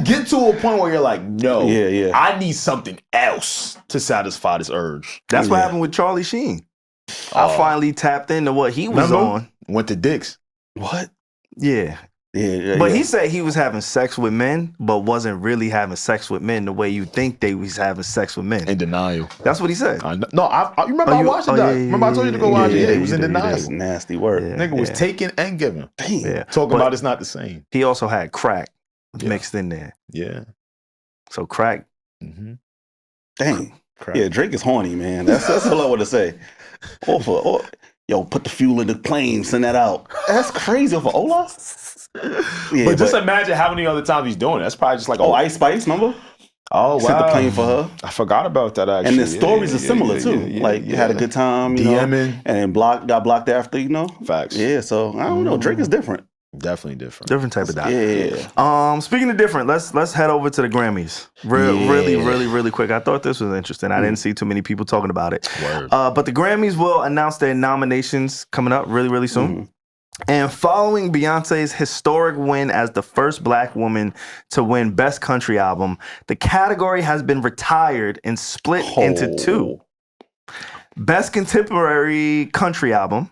get to a point where you're like, no, I need something else to satisfy this urge. That's what happened with Charlie Sheen. I finally tapped into what he was on. Went to Dick's. What? Yeah. But he said he was having sex with men, but wasn't really having sex with men the way you think they was having sex with men. In denial. That's what he said. I remember I watched it. Remember I told you to go watch it? Yeah, he was in denial. That's nasty word. Nigga was taking and giving. Damn. Talking about it's not the same. He also had crack mixed in there. Yeah. So crack. Dang. Crack. Yeah, Drake is horny, man. That's all I want to say. Yo, put the fuel in the plane, send that out. That's crazy for Ola. Yeah, but just imagine how many other times he's doing it. That's probably just like Ice Spice, remember? Oh, wow. Sent the plane for her. I forgot about that actually. And the stories are similar too. You had a good time, you know, and then got blocked after, you know. Facts. Yeah, so I don't know. Drake is different. Definitely different. Different type of doctor. Yeah. Speaking of different, let's head over to the Grammys. Really quick. I thought this was interesting. I didn't see too many people talking about it. But the Grammys will announce their nominations coming up really soon. And following Beyoncé's historic win as the first Black woman to win Best Country Album, the category has been retired and split into two. Best Contemporary Country Album,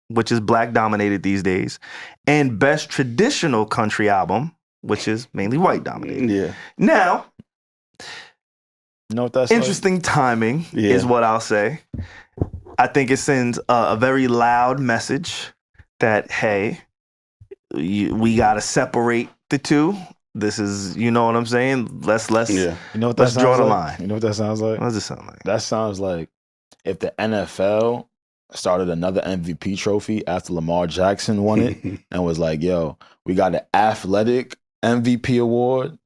which is Black dominated these days, and Best Traditional Country Album, which is mainly white dominated. Yeah. Now, you know what that's interesting timing is what I'll say. I think it sends a very loud message that, hey, we got to separate the two. This is, you know what I'm saying? Let's you know what that let's draw the line. You know what that sounds like? What does it sound like? That sounds like if the NFL started another MVP trophy after Lamar Jackson won it and was like, yo, we got an athletic MVP award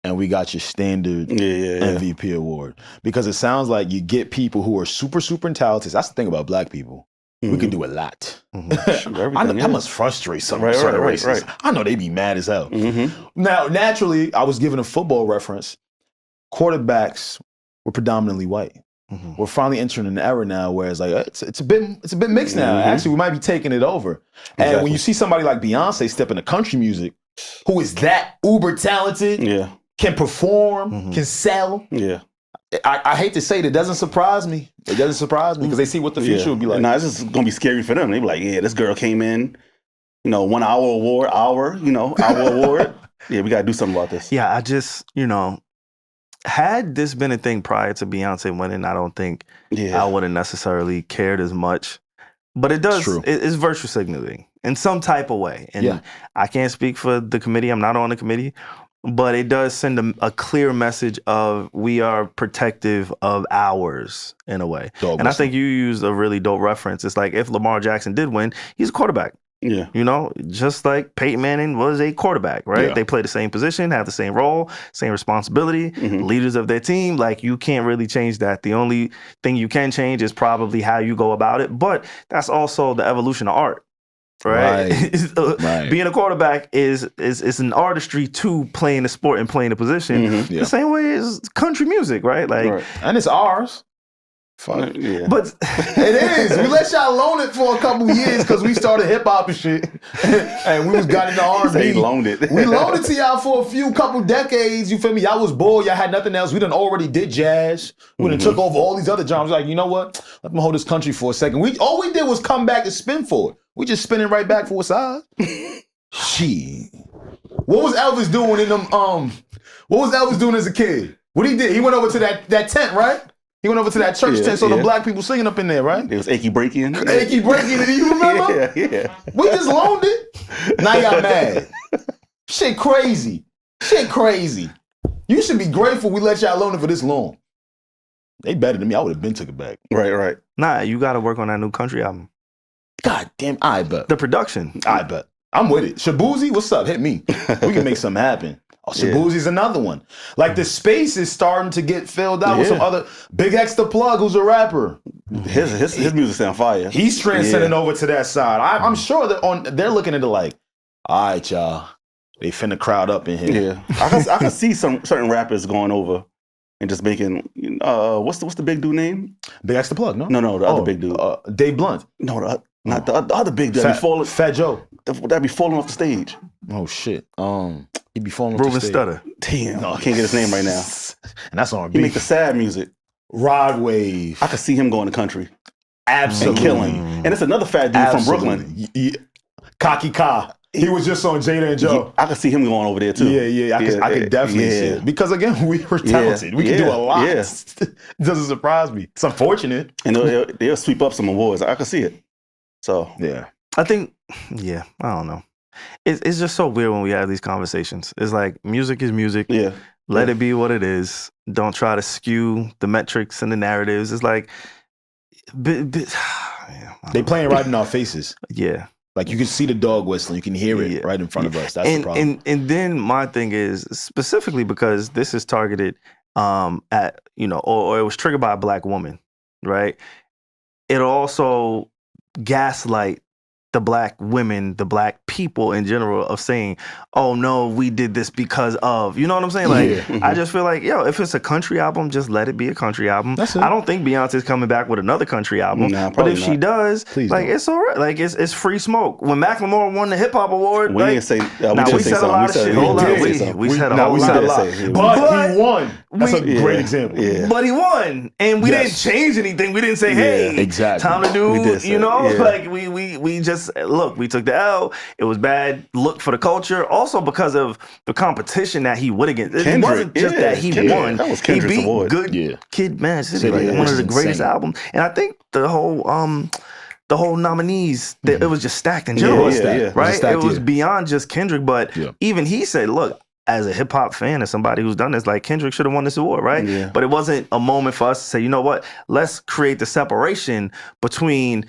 and we got your standard MVP award. Because it sounds like you get people who are super talented. That's the thing about Black people. We can do a lot. That must frustrate some certain races. I know they be mad as hell. Now, naturally, I was given a football reference. Quarterbacks were predominantly white. we're finally entering an era now where it's like it's a bit mixed now. Actually, we might be taking it over. And when you see somebody like Beyonce step into country music, who is that uber talented, can perform, can sell. I hate to say it doesn't surprise me. It doesn't surprise me because they see what the future will be like. Nah, it's just gonna be scary for them. They be like, yeah, this girl came in, 1 hour award. Yeah, we gotta do something about this. Yeah, I just, had this been a thing prior to Beyonce winning, I don't think I wouldn't necessarily cared as much. But it does, it's virtue signaling in some type of way. And I can't speak for the committee. I'm not on the committee. But it does send a clear message of we are protective of ours in a way. And I think you used a really dope reference. It's like if Lamar Jackson did win, he's a quarterback. Yeah. Just like Peyton Manning was a quarterback, right? Yeah. They play the same position, have the same role, same responsibility, leaders of their team. Like you can't really change that. The only thing you can change is probably how you go about it. But that's also the evolution of art. Right. Being a quarterback is an artistry to playing the sport and playing the position. The same way as country music, right? Like, and it's ours. But it is. We let y'all loan it for a couple years because we started hip hop and shit, and we got into R&B. Loaned it. We loaned it to y'all for a couple decades. You feel me? Y'all was bored. Y'all had nothing else. We done already did jazz. We done took over all these other genres. Like, you know what? Let me hold this country for a second. All we did was come back and spin for it. We just spinning right back for a side. Shit. What was Elvis doing in them? What was Elvis doing as a kid? What he did? He went over to that tent, right? He went over to that church tent, so the black people singing up in there, right? It was Achy Breaking. Achy Breaking. Do you remember? Yeah. We just loaned it. Now y'all mad. Shit crazy. You should be grateful we let y'all loan it for this long. They better than me. I would have been took it back. Right. Nah, you got to work on that new country album. God damn, I bet. The production. I bet. I'm with it. Shabuzi, what's up? Hit me. We can make something happen. Oh, Shabuzi's another one. Like the space is starting to get filled out with some other Big X the Plug, who's a rapper. His music sound fire. He's transcending over to that side. I'm sure that they're looking at it like, all right, y'all, they finna crowd up in here. Yeah, I can see some certain rappers going over and just making what's the big dude name? Big X the Plug, no? No, the other big dude. Dave Blunt. No, not the other big dude. Fat Joe. That'd be falling off the stage. Oh shit. He'd be falling off Ruben the stage. Stutter. Damn, I can't get his name right now. And that's R&B. He make the sad music. Rod Wave. I could see him going to country. Absolutely. And killing. And it's another fat dude from Brooklyn. Kaki Ka. He was just on Jada and Joe. I could see him going over there too. Yeah. I could definitely see it. Because again, we were talented. We can do a lot. Yeah. It doesn't surprise me. It's unfortunate. And they'll sweep up some awards. I could see it. So yeah. I think, I don't know. It's just so weird when we have these conversations. It's like music is music. Yeah. Let it be what it is. Don't try to skew the metrics and the narratives. It's like, they playing right in our faces. Yeah. Like you can see the dog whistling, you can hear it right in front of us. That's the problem. And then my thing is specifically because this is targeted at, or it was triggered by a black woman, right? It also gaslight the black women, the black people in general of saying, oh no, we did this because of, you know what I'm saying? Like, I just feel like, if it's a country album, just let it be a country album. I don't think Beyonce's coming back with another country album. Nah, but if she does, please like, don't. it's all right. Like, it's free smoke. When Macklemore won the hip hop award, we didn't say, we said a lot of shit. Hold on, we said a whole lot. But he won. That's a great example. Yeah. But he won, and we didn't change anything. We didn't say, hey, time to do, like we just, look, we took the L. It was bad look for the culture. Also because of the competition that he would against. It wasn't just that he won. That was Kendrick's he beat award. Good Kid, Man City, like one of the greatest albums. And I think the whole nominees, it was just stacked in general. Right? It was beyond just Kendrick, but even he said, look, as a hip hop fan and somebody who's done this, like Kendrick should have won this award, right? Yeah. But it wasn't a moment for us to say, you know what, let's create the separation between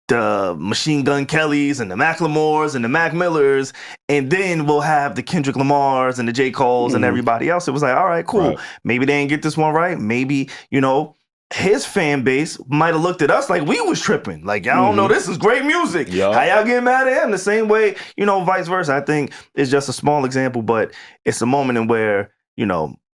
the Machine Gun Kellys and the Macklemores and the Mac Millers, and then we'll have the Kendrick Lamars and the J. Coles and everybody else. It was like, all right, cool. Right. Maybe they didn't get this one right. Maybe, his fan base might have looked at us like we was tripping. Like, y'all don't know this is great music. How y'all get mad at him? The same way, vice versa. I think it's just a small example, but it's a moment in where,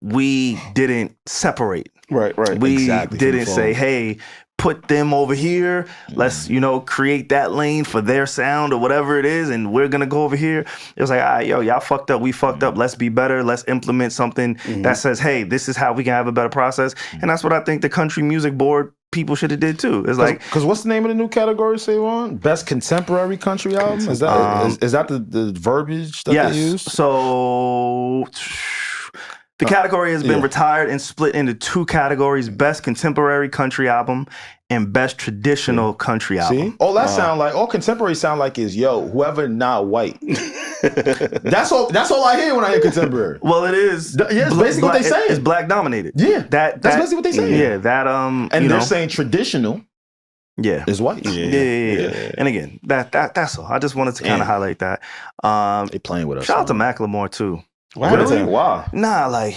we didn't separate. Right. We Exactly, didn't from the say, phone. hey, put them over here. Let's, create that lane for their sound or whatever it is, and we're gonna go over here. It was like, all right, yo, y'all fucked up, we fucked up. Let's be better. Let's implement something that says, hey, this is how we can have a better process. And that's what I think the Country Music Board people should have did too. It's like, because what's the name of the new category, Savon? Best contemporary country album? Is that is that the verbiage that yes. they use? So the category has been retired and split into two categories: Best Contemporary Country Album and Best Traditional Country Album. See? All that sound like, all contemporary sound like is, yo, whoever not white. That's all I hear when I hear contemporary. Well, it is. Yeah, it's basically what they say. It's black dominated. Yeah, that's basically what they say. Yeah, that and they're saying traditional. Yeah, is white. Yeah. And again, that's all. I just wanted to kind of highlight that. They playing with us. Shout out to Macklemore too. Really? Wow. Nah, like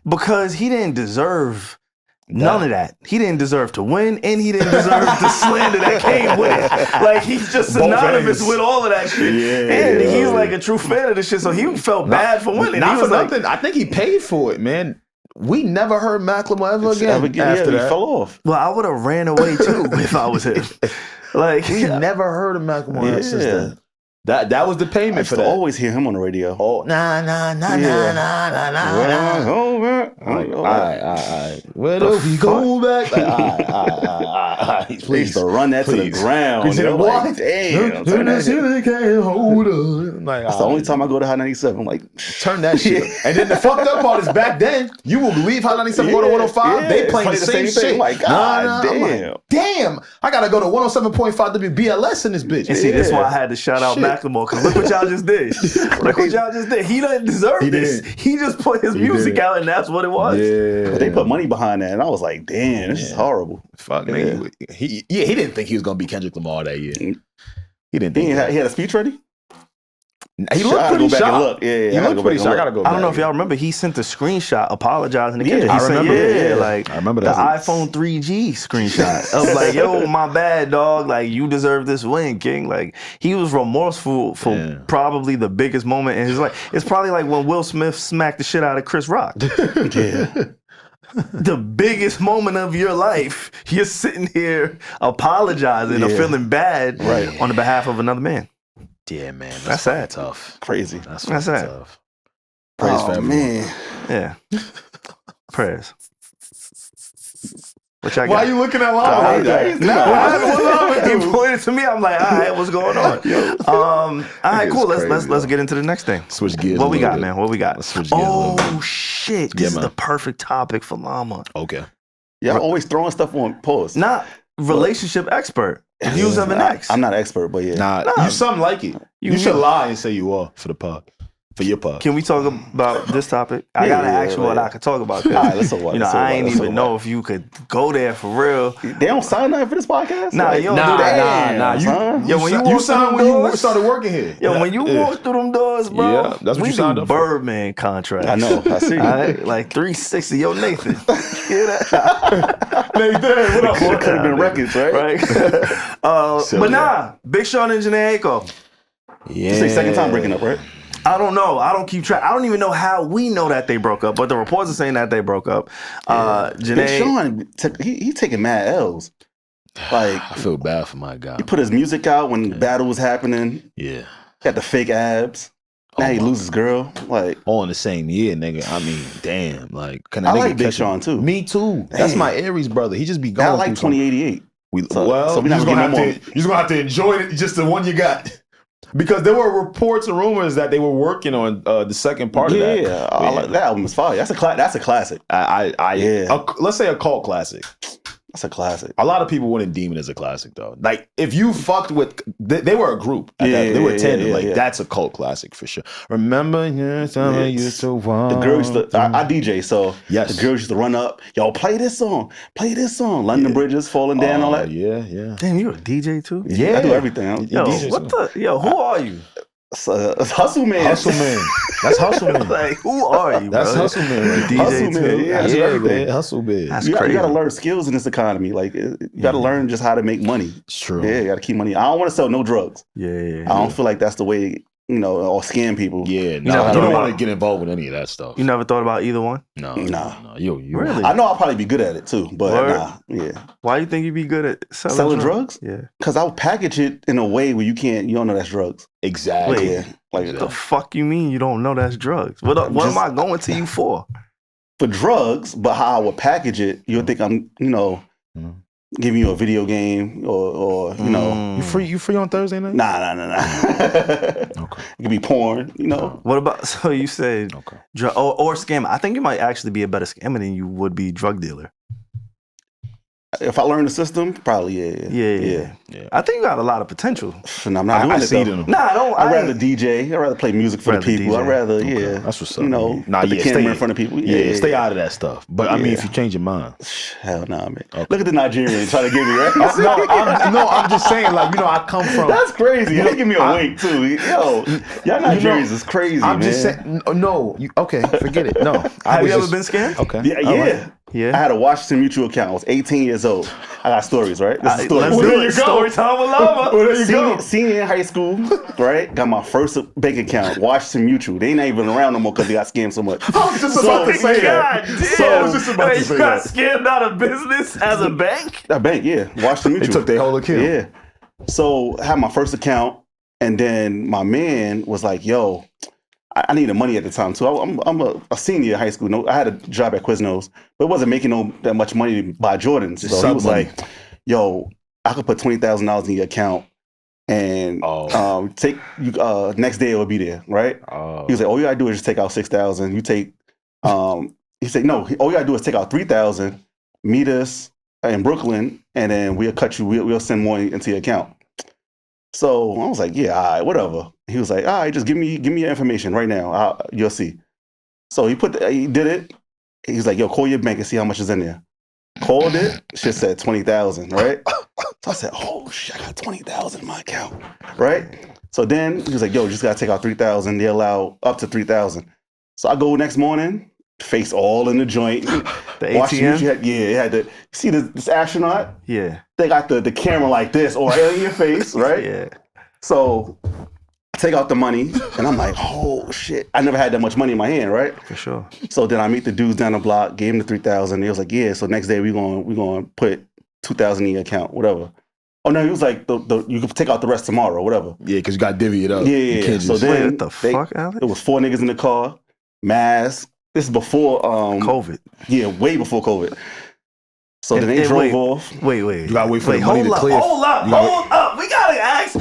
because he didn't deserve none of that. He didn't deserve to win, and he didn't deserve the slander that came with it. Like, he's just synonymous with all of that shit. And he's like a true fan of this shit, so he felt bad for winning. Not he was for like, nothing. I think he paid for it, man. We never heard Macklemore ever again after that. He fell off. Well, I would have ran away too if I was him. Like, we never heard of Macklemore since then. That was the payment for that. I always hear him on the radio. Oh, nah. All right. Where do we go back? Please. They used to run that to the ground. Like, damn. That's the only time I go to Hot 97. I'm like, turn that shit. And then the fucked up part is back then, you will leave Hot 97, go to 105, they playing the same shit. Like, God damn. Damn, I gotta go to 107.5 WBLS in this bitch. And see, that's why I had to shout out Macklemore, because look what y'all just did. Look what y'all just did. He doesn't deserve this. He just put his music out, and that's what it was. Yeah. But they put money behind that, and I was like, damn, this is horrible. Fuck me. He didn't think he was gonna be Kendrick Lamar that year. He didn't think he had a speech ready? He looked pretty shocked. Yeah, he looked pretty shocked. I gotta go back. I don't know if y'all remember, he sent a screenshot apologizing to Kendrick. I remember. Like, I remember the iPhone 3G screenshot of like, yo, my bad, dog. Like, you deserve this win, King. Like, he was remorseful for probably the biggest moment in his life. It's probably like when Will Smith smacked the shit out of Chris Rock. The biggest moment of your life, you're sitting here apologizing or feeling bad on the behalf of another man. Yeah, man. That's sad. Tough. Crazy. That's sad. Tough. Praise for everyone. Man. Yeah. Prayers. What y'all Why got? are you looking at Lama? He pointed to me. I'm like, all right, what's going on? All right, cool. Let's get into the next thing. Switch gears. What we got, man? What we got? Let's switch gears a little bit. Shit. This is the perfect topic for Lama. Okay. Yeah, I'm always throwing stuff on post. Not relationship expert. Views of an ex. I'm not an expert, but Nah, you something like it. You should lie and say you are for the pod. For your pod. Can we talk about this topic? I gotta ask you what I could talk about. All right, let's talk about it. I ain't even know if you could go there for real. They don't sign nothing for this podcast? Nah, you don't do that. Nah. You signed when you started working here. Yo, when you walk through them doors, bro, that's what you signed up for. Birdman contract. I know. I see. Right? Like 360. Yo, Nathan. Hear that? Nathan, what up, boy? Could have been records, right? But nah, Big Sean and Jhené Aiko. Yeah. It's their second time breaking up, right? I don't know. I don't keep track. I don't even know how we know that they broke up, but the reports are saying that they broke up. Jhené, Big Sean, he taking mad L's. Like, I feel bad for my guy. He put his music out when battle was happening. Yeah. Got the fake abs. Now he loses girl. Like, all in the same year, nigga. I mean, damn. Like, can I like Big Sean too. Me too. Damn. That's my Aries brother. He just be going. I like 2088. So we're just gonna have to enjoy it. Just the one you got. Because there were reports and rumors that they were working on the second part of that. Yeah, that album is fire. That's a classic. Let's say a cult classic. That's a classic. A lot of people wouldn't deem it as a classic though. Like if you fucked with, they were a group. They were tandem. That's a cult classic for sure. Remember, you used to want. The girls used to. I DJ, so the girls used to run up. Yo, play this song. London Bridges falling down. All that. Yeah. Damn, you a DJ too? Yeah, I do everything. Who are you? Hustle Man. Hustle Man. That's Hustle Man. Like, who are you, That's bro? Hustle Man. DJ Hustle Man. too? Yeah, man. Hustle Man. That's you crazy. You gotta learn skills in this economy. Like, you gotta learn just how to make money. It's true. Yeah, you gotta keep money. I don't want to sell no drugs. Yeah. I don't feel like that's the way or scam people. Yeah, never you thought don't about want to get involved with any of that stuff. You never thought about either one? No. You Really? I know I'll probably be good at it too, but Word? yeah. Why do you think you'd be good at Selling drugs? Yeah. Because I'll package it in a way where you don't know that's drugs. Exactly. Wait, Yeah. Like What the fuck you mean you don't know that's drugs? What am I going to you for? for drugs, but how I would package it, you'll think I'm, giving you a video game or You free on Thursday night? Nah. Okay. It could be porn, What about, so you said, or scam. I think you might actually be a better scammer than you would be drug dealer. If I learn the system, probably, Yeah. I think you got a lot of potential. And I'm not doing it though. Nah, I'd rather DJ. I'd rather play music for the people. I'd rather, That's what's up. Put the camera in front of people. Yeah, stay out of that stuff. But I mean, if you change your mind. Hell nah, man. Look at the Nigerian trying to get me, right? I'm just saying, like, I come from. That's crazy. They give me a wink too. Yo, y'all Nigerians is crazy, I'm man. just saying, okay, forget it. No. Have you ever been scammed? Okay. Yeah. I had a Washington Mutual account. I was 18 years old. I got stories, right? This is stories. Let's do it. Story time with Lama. Senior in high school, right? Got my first bank account, Washington Mutual. They ain't even around no more because they got scammed so much. I was just about to say that. I was just about to say that. You got scammed out of business as a bank? A bank, yeah. Washington Mutual. They took their whole account. Yeah. So I had my first account, and then my man was like, yo, I needed money at the time too. I'm a senior in high school. No, I had a job at Quiznos, but it wasn't making that much money to buy Jordans. So he was like, "Yo, I could put $20,000 in your account, and take you. Next day it will be there, right?" He was like, "All you gotta do is just take out $6,000. You take." He said, "No, all you gotta do is take out $3,000. Meet us in Brooklyn, and then we'll cut you. We'll send more into your account." So I was like, "Yeah, all right, whatever." He was like, all right, just give me your information right now. You'll see. So he did it. He was like, yo, call your bank and see how much is in there. Called it. Shit said 20,000, right? So I said, oh shit, I got 20,000 in my account, right? So then he was like, yo, you just gotta take out 3,000. They allow up to 3,000. So I go next morning, face all in the joint. The ATM? It had to see this astronaut. Yeah. They got the camera like this or in your face, right? Yeah. So take out the money, and I'm like, oh shit! I never had that much money in my hand, right? For sure. So then I meet the dudes down the block, gave him the 3,000. He was like, yeah. So next day we gonna put 2,000 in your account, whatever. Oh no, he was like, you can take out the rest tomorrow, whatever. Yeah, because you got to divvy it up. Yeah. So then what the fuck, Alex? It was 4 niggas in the car, mask. This is before COVID. Yeah, way before COVID. So then they drove off. Wait. You gotta wait for the money to clear. Hold up. We gotta ask.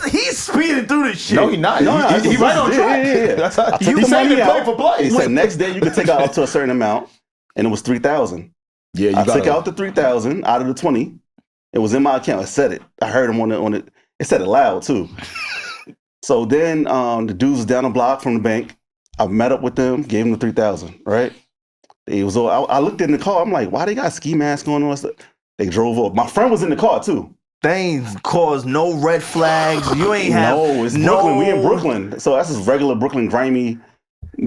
He's speeding through this shit. No, he's not. He's right on track. Yeah. That's how He said play for play. He said next day you could take out up to a certain amount, and it was 3,000. Yeah, I took out the 3,000 out of the 20. It was in my account. I said it. I heard him on it. It said it loud too. So then the dudes was down the block from the bank. I met up with them, gave them the 3,000. Right. It was. I looked in the car. I'm like, why they got ski masks on? They drove off. My friend was in the car too. They ain't caused no red flags. You ain't have it's Brooklyn. We in Brooklyn, so that's just regular Brooklyn, grimy,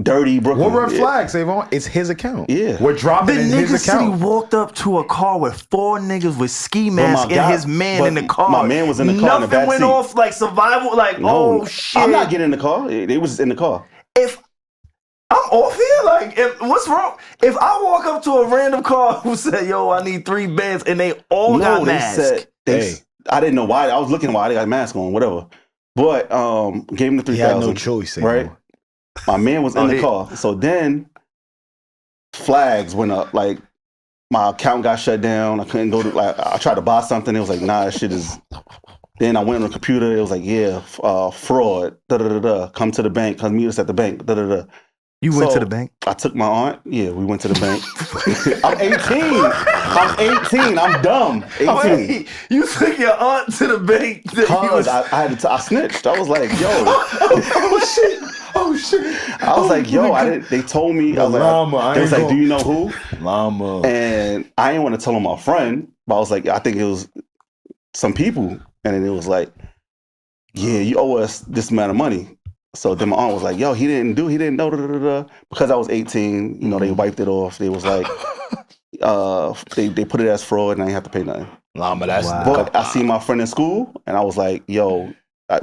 dirty Brooklyn. What red flags, Savon? It's his account. Yeah, we're dropping in his account. The nigga walked up to a car with 4 niggas with ski masks and his man in the car. My man was in the car. Nothing went off like survival. Like oh shit. I'm not getting in the car. They was in the car. If I'm off here, like, what's wrong? If I walk up to a random car who said, yo, I need 3 beds, and they all got masks. I didn't know why. I was looking why they got a mask on, whatever. But gave him the 3,000. He had no choice, right? My man was in the car. So then flags went up. Like, my account got shut down. I couldn't go to, like, I tried to buy something. It was like, nah, that shit is... Then I went on the computer. It was like, yeah, fraud. Come to the bank. Come meet us at the bank. You went to the bank? I took my aunt. Yeah, we went to the bank. I'm 18. I'm dumb. 18. Wait, you took your aunt to the bank? Because I snitched. I was like, yo. Oh shit. I was like, yo, they told me. I was Lama. They was like, do you know who? Lama. And I didn't want to tell him my friend, but I was like, I think it was some people. And then it was like, yeah, you owe us this amount of money. So then my aunt was like, yo, he didn't know, because I was 18, they wiped it off. They was like, they put it as fraud and I didn't have to pay nothing. Lama, that's But I see my friend in school and I was like, yo,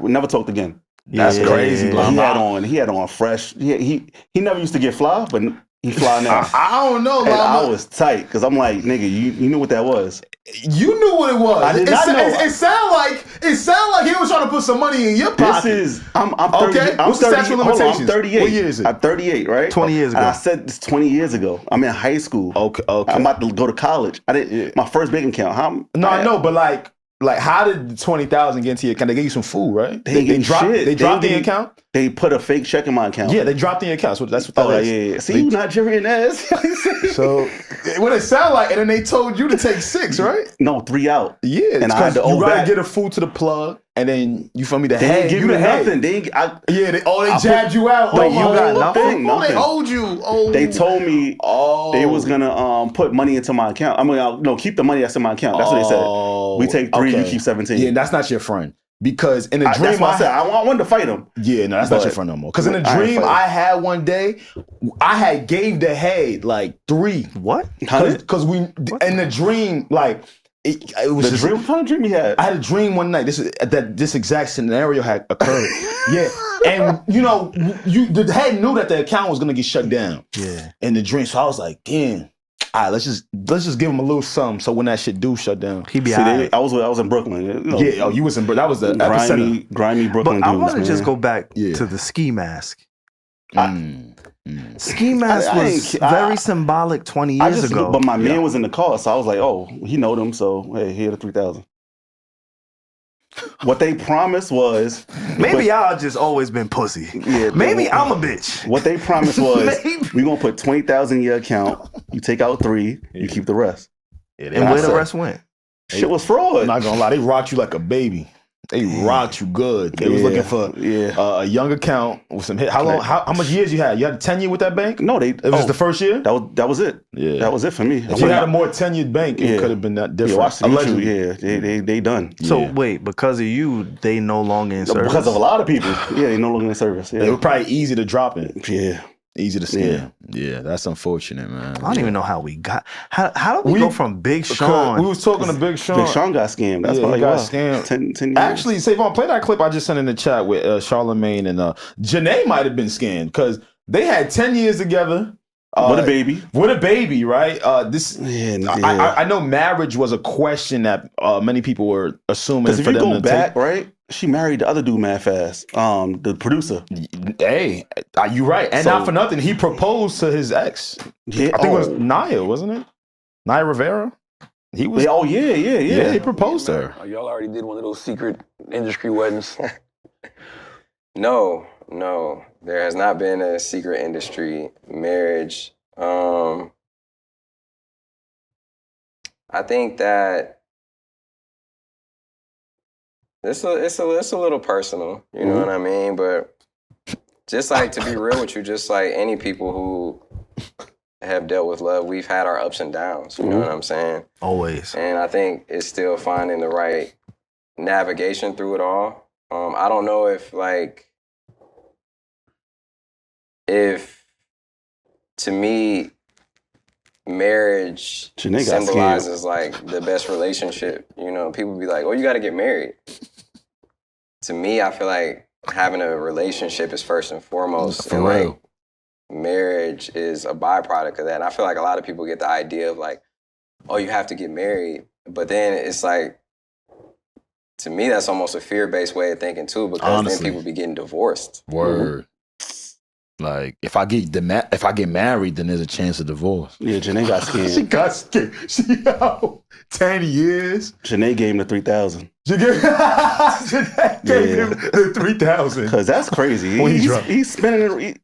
we never talked again. That's crazy, Lama. He had on fresh. He never used to get fly, but he fly now. I don't know, And Lama. I was tight because I'm like, nigga, you knew what that was. You knew what it was. I did not know. It sounded like he was trying to put some money in your pocket. I'm 30. Okay. I'm What's the 30, statute of hold on, limitations? I'm 38. What year is it? I'm 38, right? 20 years ago. And I said this 20 years ago. I'm in high school. Okay. I'm about to go to college. I didn't. My first bank account. I know, but like how did the 20,000 get into your account? They gave you some food, right? They dropped. They dropped the account. They put a fake check in my account. Yeah, they dropped the account. So that's what that is. Yeah. See, you Nigerian ass. So what it sounded like, and then they told you to take 6, right? No, 3 out. Yeah, and I had to you gotta back. get a food to the plug, and then you feel me the They head. didn't give You me the head. nothing. They jabbed you out. Wait, you got nothing? They owed you. Oh, They told me they was gonna put money into my account. I mean, no, keep the money that's in my account. That's what they said. We take 3, you keep 17. Yeah, that's not your friend. Because in a dream, that's what I said. I wanted to fight him. Yeah, no, that's not your friend no more. Because in a dream I had one day, I had gave the head like 3. What? Because we in the dream, like it was the dream. What kind of dream you had? I had a dream one night. This exact scenario had occurred. Yeah, and the head knew that the account was gonna get shut down. Yeah, in the dream, so I was like, damn. All right, let's just give him a little something. So when that shit do shut down, he be. I was in Brooklyn. Yeah, you was in. That was the grimy Brooklyn. But I dudes, want to man. just go back to the ski mask. Ski mask was very symbolic 20 years ago. But my man was in the car, so I was like, oh, he know them, so hey, here the 3,000. What they promised was maybe y'all just always been pussy. Yeah, maybe I'm a bitch. What they promised was we gonna put 20,000 in your account. You take out 3, you keep the rest. Yeah, and where the rest went? Shit was fraud. I'm not gonna lie, they rocked you like a baby. They rocked you good. They was looking for a young account with some hit. How much years you had? You had a 10-year with that bank? No, it was the first year? That was it. Yeah. That was it for me. If you had a more tenured bank, it could have been that different. Watch the YouTube, they done. So wait, because of you, they no longer in service? Because of a lot of people. Yeah, they no longer in service. Yeah. They were probably easy to drop in. Yeah. Easy to scam. Yeah, that's unfortunate, man. I don't even know how we got. How did we go from Big Sean? We was talking to Big Sean. Big Sean got scammed. That's why he got scammed. 10 years. Actually, Savon, play that clip I just sent in the chat with Charlamagne and Jhené might have been scammed because they had 10 years together. With a baby. With a baby, right? I know marriage was a question that many people were assuming. Because if you go back, right? She married the other dude mad fast. The producer. Hey, you right. And not for nothing, he proposed to his ex. Yeah, I think it was Naya, wasn't it? Naya Rivera? He was. Yeah, he proposed to her. Y'all already did one of those secret industry weddings. No. There has not been a secret industry marriage. I think that it's a little personal, you know what I mean? But just like, to be real with you, just like any people who have dealt with love, we've had our ups and downs, you know what I'm saying? Always. And I think it's still finding the right navigation through it all. I don't know if to me, marriage symbolizes like the best relationship. You know, people be like, oh, you got to get married. To me, I feel like having a relationship is first and foremost. And like marriage is a byproduct of that. And I feel like a lot of people get the idea of like, oh, you have to get married. But then it's like, to me, that's almost a fear-based way of thinking too, because then people be getting divorced. Word. Like if I get married, then there's a chance of divorce. Yeah, Jhené got scammed. She got scammed. She 10 years. Jhené gave him the 3,000. Jhené gave him the 3,000. Because that's crazy. He's spending.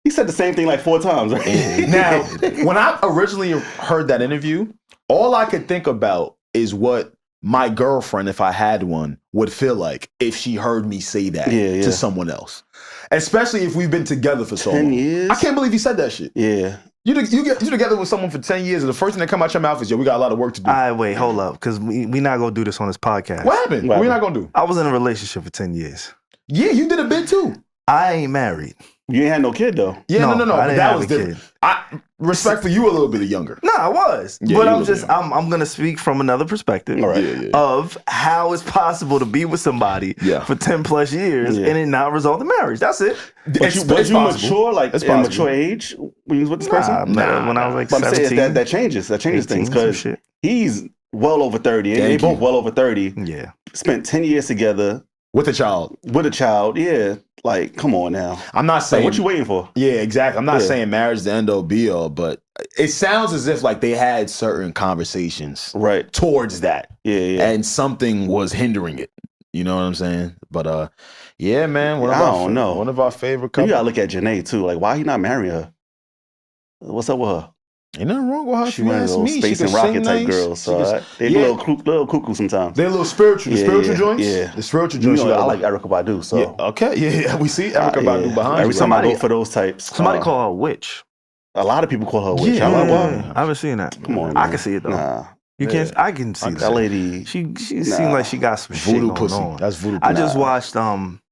He said the same thing like 4 times. Right? Now, when I originally heard that interview, all I could think about is what my girlfriend, if I had one, would feel like if she heard me say that to someone else. Especially if we've been together for so long. 10 years? I can't believe you said that shit. Yeah. You together with someone for 10 years, and the first thing that come out your mouth is, yo, we got a lot of work to do. All right, wait, hold up, because we not going to do this on this podcast. What happened? What we not going to do? I was in a relationship for 10 years. Yeah, you did a bit too. I ain't married. You ain't had no kid though. Yeah, no. I didn't That have was a different. kid. I respect for you a little bit younger. No, I was. Yeah, but you I'm was just, young. I'm going to speak from another perspective All right. of how it's possible to be with somebody for 10 plus years and it not result in marriage. That's it. But you mature, like in a mature age when you was with this person? When I was like But I'm 17. saying that changes. That changes 18, things because he's well over 30 and they both well over 30. Yeah. Spent 10 years together. With a child. Yeah. Like, come on now. I'm not saying. Like, what you waiting for? Yeah, exactly. I'm not saying marriage is the end all be all, but it sounds as if like they had certain conversations towards that. Yeah. And something was hindering it. You know what I'm saying? But yeah, man. I don't know. One of our favorite couples. You gotta look at Jhené too. Like, why he not marrying her? What's up with her? Ain't nothing wrong with her. She one of those space and rocket type girls. So they a little cuckoo sometimes. They're a little spiritual. The spiritual joints? Yeah. The spiritual joints. You know, I like Erykah Badu. So yeah. We see Erykah Badu behind every you. time I go for those types. Somebody call her a witch. A lot of people call her a witch. Yeah, I'm like, why? I haven't seen that. Come on, I man. can see it though. Nah. You can't. I can see that lady. She seemed like she got some voodoo shit pussy. going on. That's voodoo. I just watched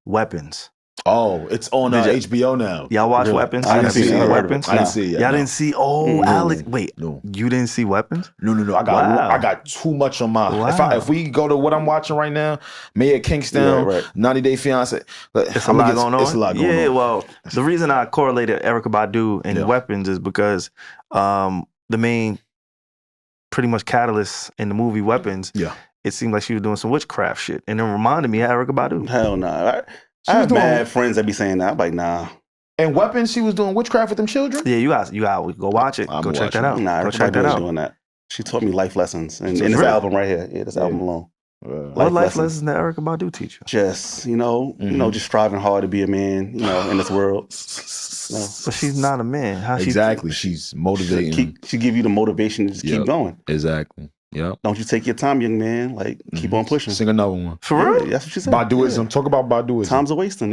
Weapons. Oh, it's on HBO now. Y'all watch Weapons? I didn't see Weapons. I didn't see it. Y'all didn't see? Oh, Alex. Wait, no. You didn't see Weapons? No. I got too much on my. Wow. If we go to what I'm watching right now, Mayor Kingstown, 90 Day Fiance. It's a lot going on. It's a lot going on. Yeah, well, the reason I correlated Erykah Badu and Weapons is because the main, pretty much catalyst in the movie Weapons. Yeah. It seemed like she was doing some witchcraft shit, and it reminded me of Erykah Badu. Hell no. I have mad friends that be saying that. I'm like, nah. And Weapons, she was doing witchcraft with them children? Yeah, you got go watch it. Go check that out. Nah, go check that out. Doing that. She taught me life lessons. And in this album right here. Yeah, this album alone. What life lessons did Erykah Badu teach you? Just, just striving hard to be a man, in this world. But she's not a man. How exactly. She's motivating. She give you the motivation to just keep going. Exactly. Yeah. Don't you take your time, young man. Like, keep on pushing. Sing another one. For real? Yeah, that's what she said. Baduism. Yeah. Talk about Baduism. Time's a wasting,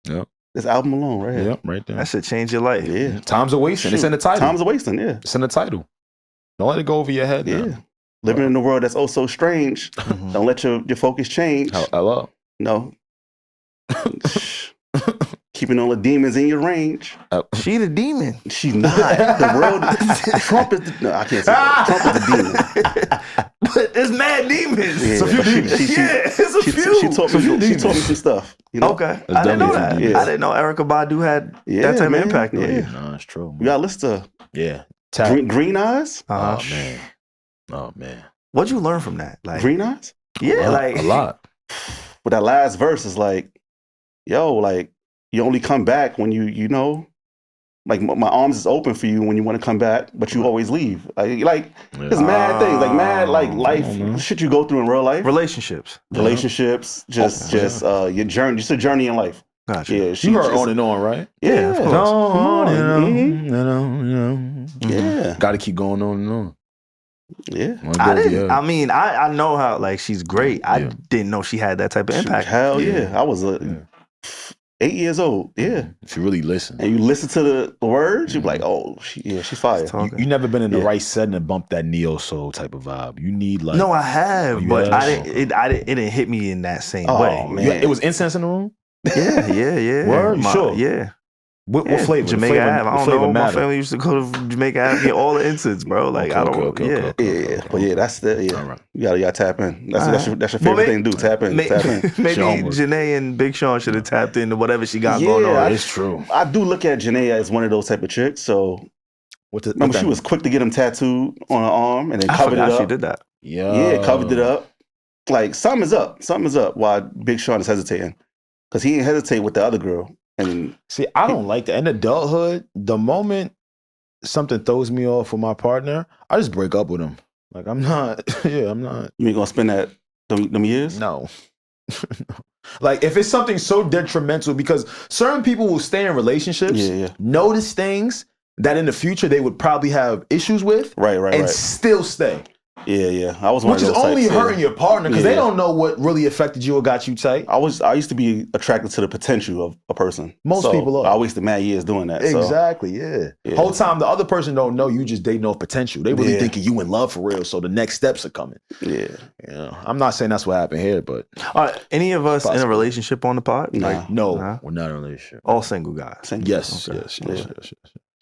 Yep. This album alone, right here. Yep, right there. That should change your life. Yeah. Time's a wasting. It's in the title. Time's a wasting, yeah. It's in the title. Don't let it go over your head. Yeah. Now. Living in a world that's oh so strange. Don't let your focus change. Hello. No. Keeping all the demons in your range. She the demon. She's not. The world. Trump is no, I can't say that. Trump is the demon. But there's mad demons. Yeah, it's a few demons. It's a few. She taught me some stuff. Okay. I didn't know that. Yeah. I didn't know Erykah Badu had that type of impact on you. No, it's true. Man. You got to listen to Green Eyes. Oh man. What'd you learn from that? Like Green Eyes? Yeah, like a lot. But that last verse is like, yo, like you only come back when you know, like my arms is open for you when you want to come back, but you always leave. Like it's mad things, like mad like life shit you go through in real life. Relationships, just your journey, just a journey in life. Gotcha. Yeah, you heard On and On, right? Yeah, of course. On and on. Yeah, got to keep going on and on. Yeah, I mean, I know how like she's great. I didn't know she had that type of impact. Hell yeah, I was 8 years old. Yeah, if you really listen and you listen to the words, you be like, oh, she's fire. You never been in the right setting to bump that neo soul type of vibe. You need like no, I have, but it didn't hit me in that same way. Man. It was incense in the room. Yeah. Word, sure. Yeah. What flavor? Jamaica Ave. I don't know. My matter? family used to go to Jamaica Ave, get all the incense, bro. Like I don't. Okay. But yeah, that's the Right. You gotta tap in. That's your favorite thing to do. Tap in. Maybe Jhené and Big Sean should have tapped into whatever she got going on. It's true. I do look at Jhené as one of those type of chicks. So remember, she was quick to get him tattooed on her arm and then covered it up. She did that. Yeah, covered it up. Like something is up. Why Big Sean is hesitating? Because he ain't hesitate with the other girl. And see, I don't like that. In adulthood, the moment something throws me off with my partner, I just break up with him. Like I'm not. I'm not. You ain't gonna spend them years? No. Like if it's something so detrimental, because certain people will stay in relationships, notice things that in the future they would probably have issues with, right, and still stay. Yeah. I was one Which of is those only types, hurting your partner because Yeah. they don't know what really affected you or got you tight. I used to be attracted to the potential of a person. Most people are. I wasted mad years doing that. So. Exactly, yeah. Whole time the other person don't know you just dating off potential. They really thinking you in love for real, so the next steps are coming. Yeah. I'm not saying that's what happened here, but any of us in a relationship on the pod? Nah. Like, no, we're not in a relationship. all single guys. Yes.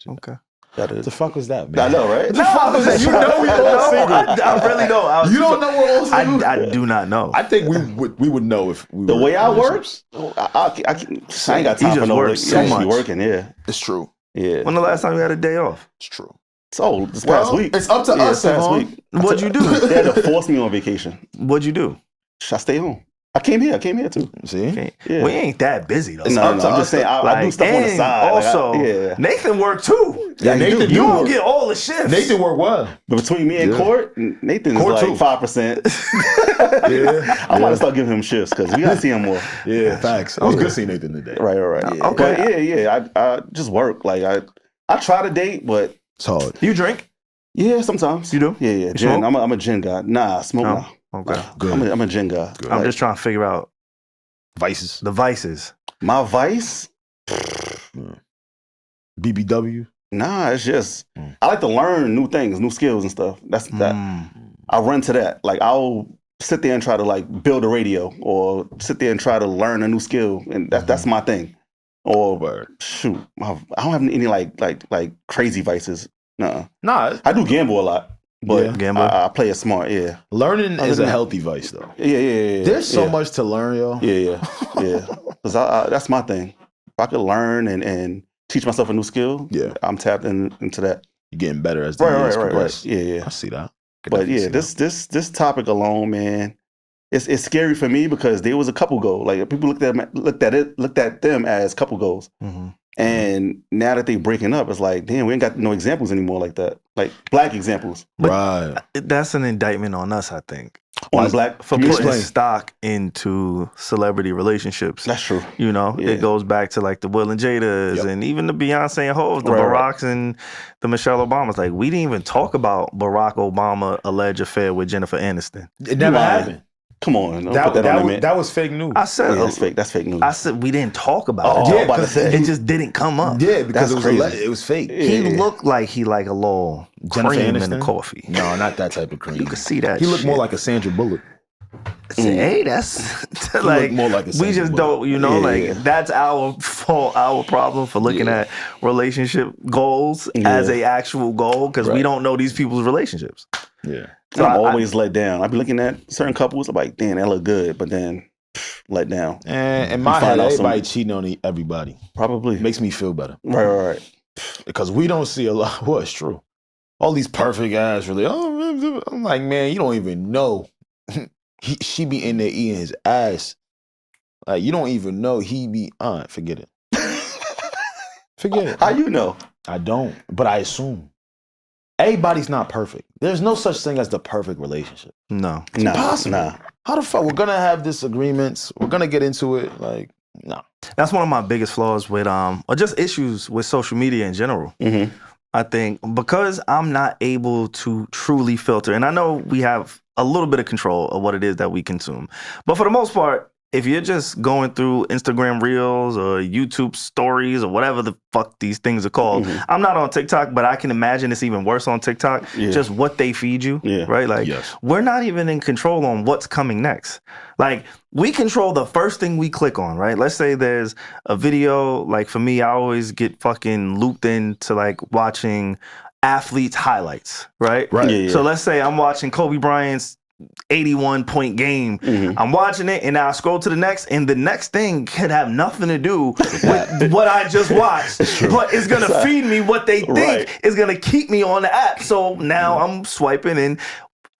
Okay. What the fuck was that, man? I know, right? What the fuck was that? You know we all single. I really don't. You don't know we're all single? I do not know. I think we would know if we The were way in I work, relationships. I ain't got time for no work work. so Actually much. working, yeah. It's true. Yeah. When the last time you had a day off? It's true. So, this past week. It's up to us, past Savon. week. What'd you do? They had to force me on vacation. What'd you do? I stay home. I came here too. See? We ain't that busy though. I'm just saying, I do stuff on the and side. Also, Nathan worked too. Yeah, Nathan You do don't work. get all the shifts. Nathan worked well. But between me and Court, Nathan Court is like too. 5%. Yeah. I might have start giving him shifts because we gotta see him more. Yeah, facts. It was good seeing Nathan today. Right. Okay. But I just work. Like I try to date, but It's hard. You drink? yeah, sometimes. You do? Yeah. Gin. smoke? I'm a gin guy. Nah, smoke No. now. Okay. Good. I'm a gin guy. I'm just trying to figure out Vices. the vices. My vice. BBW. Nah, it's just I like to learn new things, new skills and stuff. That's that. I run to that. Like I'll sit there and try to like build a radio, or sit there and try to learn a new skill, and that's my thing. Or shoot, I don't have any like crazy vices. Nah, I do gamble a lot, but Gamble. I play it smart. Yeah, Learning is a than- healthy vice, though. yeah. There's so much to learn, yo. Yeah. Because that's my thing. If I could learn and teach myself a new skill, I'm tapped into that. You're getting better as the years progress. Yeah. I see that. But yeah, this topic alone, man, it's scary for me because there was a couple goals. Like people looked at them as couple goals, and now that they breaking up, it's like, damn, we ain't got no examples anymore like that, like black examples. Right. That's an indictment on us, I think. On black, For you putting explain. stock into celebrity relationships. That's true. You know, Yeah. it goes back to like the Will and Jadas and even the Beyonce and Hoes, the Baracks and the Michelle Obamas. Like, we didn't even talk about Barack Obama alleged affair with Jennifer Aniston. It never happened. Come on, don't put that on me. That was fake news. I said, That's fake. That's fake news. I said we didn't talk about it. Yeah, about to say. It just didn't come up. Yeah, because That's it was crazy. it was fake. He looked like he like a little Jennifer cream in Aniston? the coffee. No, not that type of cream. You could see that. He looked shit. more like a Sandra Bullock. Say, hey, that's like more like a we Sandra just Bullock. don't, you know, Yeah, like yeah. that's our fault, our problem for looking at relationship goals as a actual goal because we don't know these people's relationships. Yeah. So I'm always let down. I be looking at certain couples, I'm like, damn, that look good, but then let down. And in my head, everybody cheating on everybody. Probably. It makes me feel better. Right. Because we don't see a lot. Well, it's true. All these perfect guys really, I'm like, man, you don't even know. She be in there eating his ass. Like, you don't even know he be, forget it. Forget it. How you know? I don't, but I assume. Everybody's not perfect. There's no such thing as the perfect relationship. No, It's impossible. Nah. How the fuck? We're gonna have disagreements. We're gonna get into it. Like, no. that's one of my biggest flaws with or just issues with social media in general. I think because I'm not able to truly filter, and I know we have a little bit of control of what it is that we consume, but for the most part, if you're just going through Instagram Reels or YouTube Stories or whatever the fuck these things are called, I'm not on TikTok, but I can imagine it's even worse on TikTok, just what they feed you, right? Like, we're not even in control on what's coming next. Like, we control the first thing we click on, right? Let's say there's a video, like for me, I always get fucking looped into like watching athletes' highlights, right? So let's say I'm watching Kobe Bryant's 81-point game. I'm watching it and I scroll to the next, and the next thing could have nothing to do with what I just watched, but it's gonna feed me what they think is gonna keep me on the app. So now I'm swiping and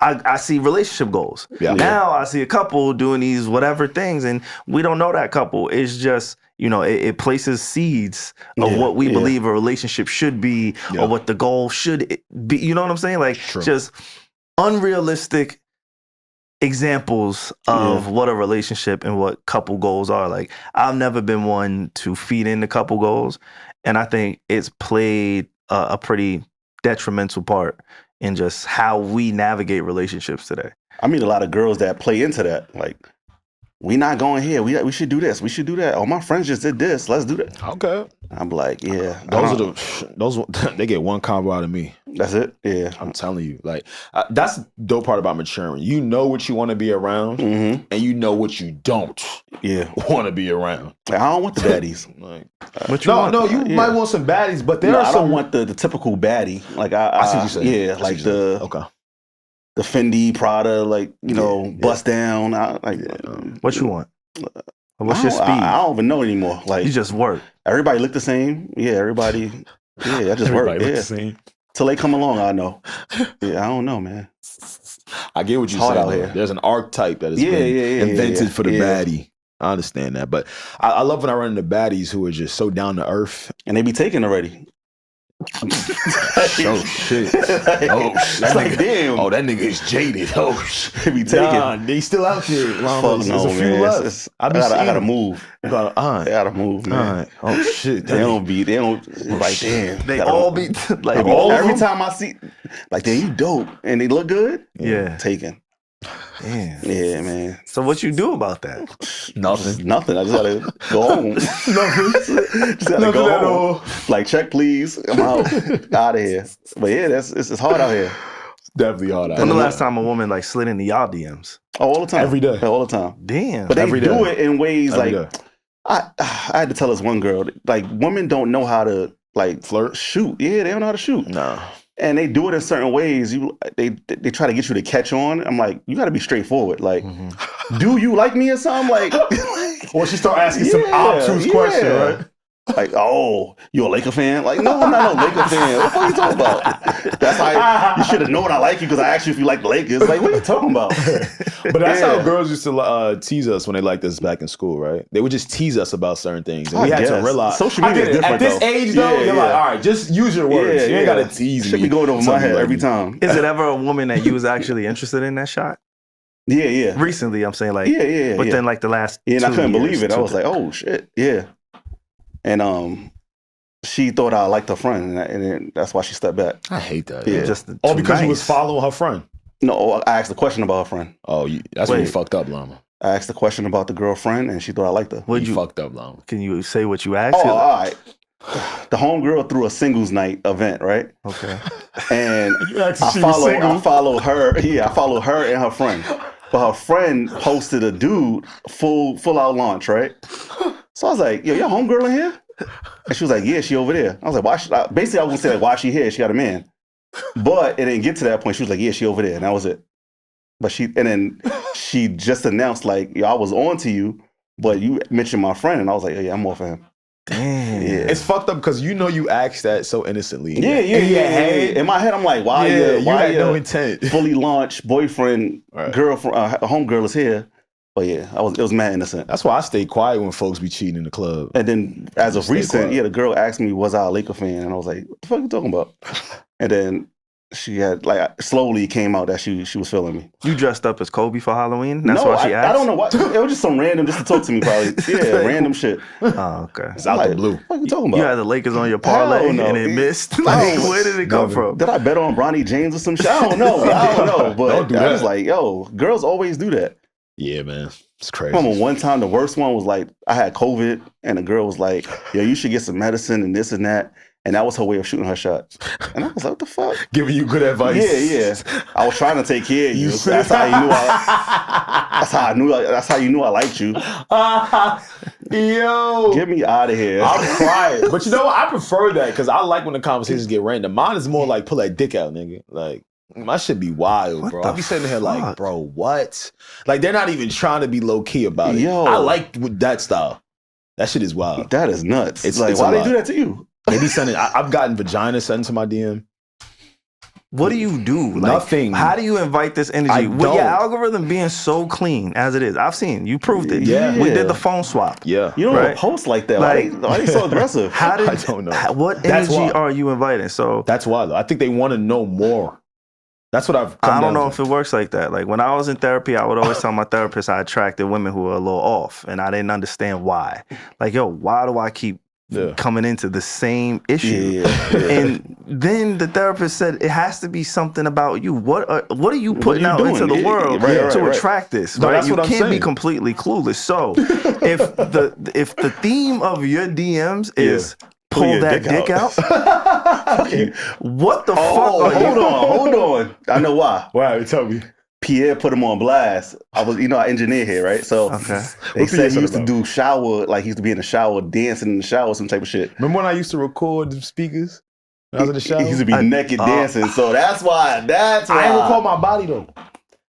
I see relationship goals. Now I see a couple doing these whatever things, and we don't know that couple. It's just, you know, it places seeds of what we believe a relationship should be or what the goal should be. You know what I'm saying? Like, just unrealistic examples of what a relationship and what couple goals are. Like, I've never been one to feed into couple goals, and I think it's played a pretty detrimental part in just how we navigate relationships today. I meet a lot of girls that play into that. Like, we not going here. We should do this. We should do that. Oh, my friends just did this. Let's do that. Okay. I'm like, yeah. Those they get one combo out of me. That's it. Yeah. I'm telling you, like that's the dope part about maturing. You know what you want to be around, and you know what you don't. Want to be around. Like, I don't want the baddies. Like, you might want some baddies, but there are I some. don't want the typical baddie. Like I see what you're saying. Yeah, like the Fendi, Prada, like bust down. What you want? What's your speed? I don't even know anymore. Like you just work. Everybody look the same. Yeah, everybody. Yeah, I just work. The same. Till they come along, I know. Yeah, I don't know, man. I get what you're saying. Out here. There's an archetype that has been invented for the baddie. I understand that, but I love when I run into baddies who are just so down to earth, and they be taken already. Oh shit! That's like damn. Oh, that nigga is jaded. Oh shit! Be taken. Nah, they still out there. Fuck no, man. I gotta move. I gotta move, man. Right. Oh shit! They don't like damn. They all be like every time I see like damn, you dope and they look good. Yeah, taken. Damn. Yeah, man. So what you do about that? Nothing. I just gotta go home. Just gotta go home. Like, check please. I'm out of here. But yeah, it's hard out here. Definitely hard out here. When the last time a woman like slid into y'all DMs? Oh, all the time. Every day. All the time. Damn. But they do it in ways I had to tell this one girl, like, women don't know how to like flirt, shoot. Yeah, they don't know how to shoot. No. And they do it in certain ways. They try to get you to catch on. I'm like, you got to be straightforward. Like, do you like me or something? Like, or she start asking some obtuse question, right? Like, oh, you a Laker fan? Like, no, I'm not no Laker fan. What the fuck are you talking about? That's how you should have known I like you because I asked you if you like the Lakers. Like, what are you talking about? But that's how girls used to tease us when they liked us back in school, right? They would just tease us about certain things. And we had to realize. Social media is different, at this age, though, you're like, all right, just use your words. You ain't got to tease me. Should be going over my head every time. Is it ever a woman that you was actually interested in that shot? Yeah. Recently, I'm saying like, but then like the last and I couldn't believe it. I was like, like, oh shit, yeah. And she thought I liked her friend, and that's why she stepped back. I hate that. Yeah, just because you was following her friend. No, I asked a question about her friend. Oh, that's when you fucked up, Lama. I asked a question about the girlfriend, and she thought I liked her. You fucked up, Lama. Can you say what you asked? Oh, all right. The homegirl threw a singles night event, right? Okay. And I follow her. Yeah, I follow her and her friend. But her friend posted a dude full out launch, right? So I was like, yo, your homegirl in here? And she was like, yeah, she over there. I was like, why? Basically, I was gonna say like, why is she here? She got a man. But it didn't get to that point. She was like, yeah, she over there, and that was it. But then she just announced like, yo, I was on to you, but you mentioned my friend, and I was like, oh, yeah, I'm off of him. Damn. Yeah. It's fucked up because you know you asked that so innocently. Yeah. In my head, I'm like, why you had no intent. Fully launched boyfriend, girlfriend, homegirl is here. But yeah, it was mad innocent. That's why I stay quiet when folks be cheating in the club. And then as of recent, the girl asked me, was I a Laker fan? And I was like, what the fuck are you talking about? And then she had like slowly came out that she was feeling me. You dressed up as Kobe for Halloween? That's why she asked? I don't know why. It was just some random just to talk to me probably. Yeah, random shit. Oh, okay. It's out the blue. What are you talking about? You had the Lakers on your parlay and it missed. Like, where did it come from? Did I bet on Bronny James or some shit? I don't know. But I was like, yo, girls always do that. Yeah, man. It's crazy. I remember one time the worst one was like, I had COVID and the girl was like, yo, you should get some medicine and this and that. And that was her way of shooting her shot. And I was like, what the fuck? Giving you good advice. Yeah. I was trying to take care of you. That's how you knew that's how you knew I liked you. Yo. Get me out of here. I'm crying. But you know what? I prefer that because I like when the conversations get random. Mine is more like pull that dick out, nigga. Like, my shit be wild, bro. I be sitting here like, bro, what? Like, they're not even trying to be low key about it. Yo. I like that style. That shit is wild. That is nuts. It's like, why they do that to you? They be sending. I've gotten vagina sent to my DM. What do you do? Like, nothing. How do you invite this energy? With your algorithm being so clean as it is, I've seen you proved it. Yeah, we did the phone swap. Yeah, you don't post like that. Like, why they so aggressive? I don't know. What energy are you inviting? So that's why though. I think they want to know more. That's what I don't know if it works like that. Like when I was in therapy, I would always tell my therapist I attracted women who were a little off, and I didn't understand why. Like, yo, why do I keep coming into the same issue. And then the therapist said it has to be something about you. What are you putting out into the world to attract this? No, right? that's You what I'm can't be saying. completely clueless. So if the theme of your DMs is pull that dick out, what the fuck? Hold on. I know why. Wow, tell me. Pierre put him on blast. I engineer here, right? So they said he used to do shower, like he used to be in the shower, dancing in the shower, some type of shit. Remember when I used to record the speakers when I was in the shower? He used to be naked dancing, so that's why. I ain't record my body though.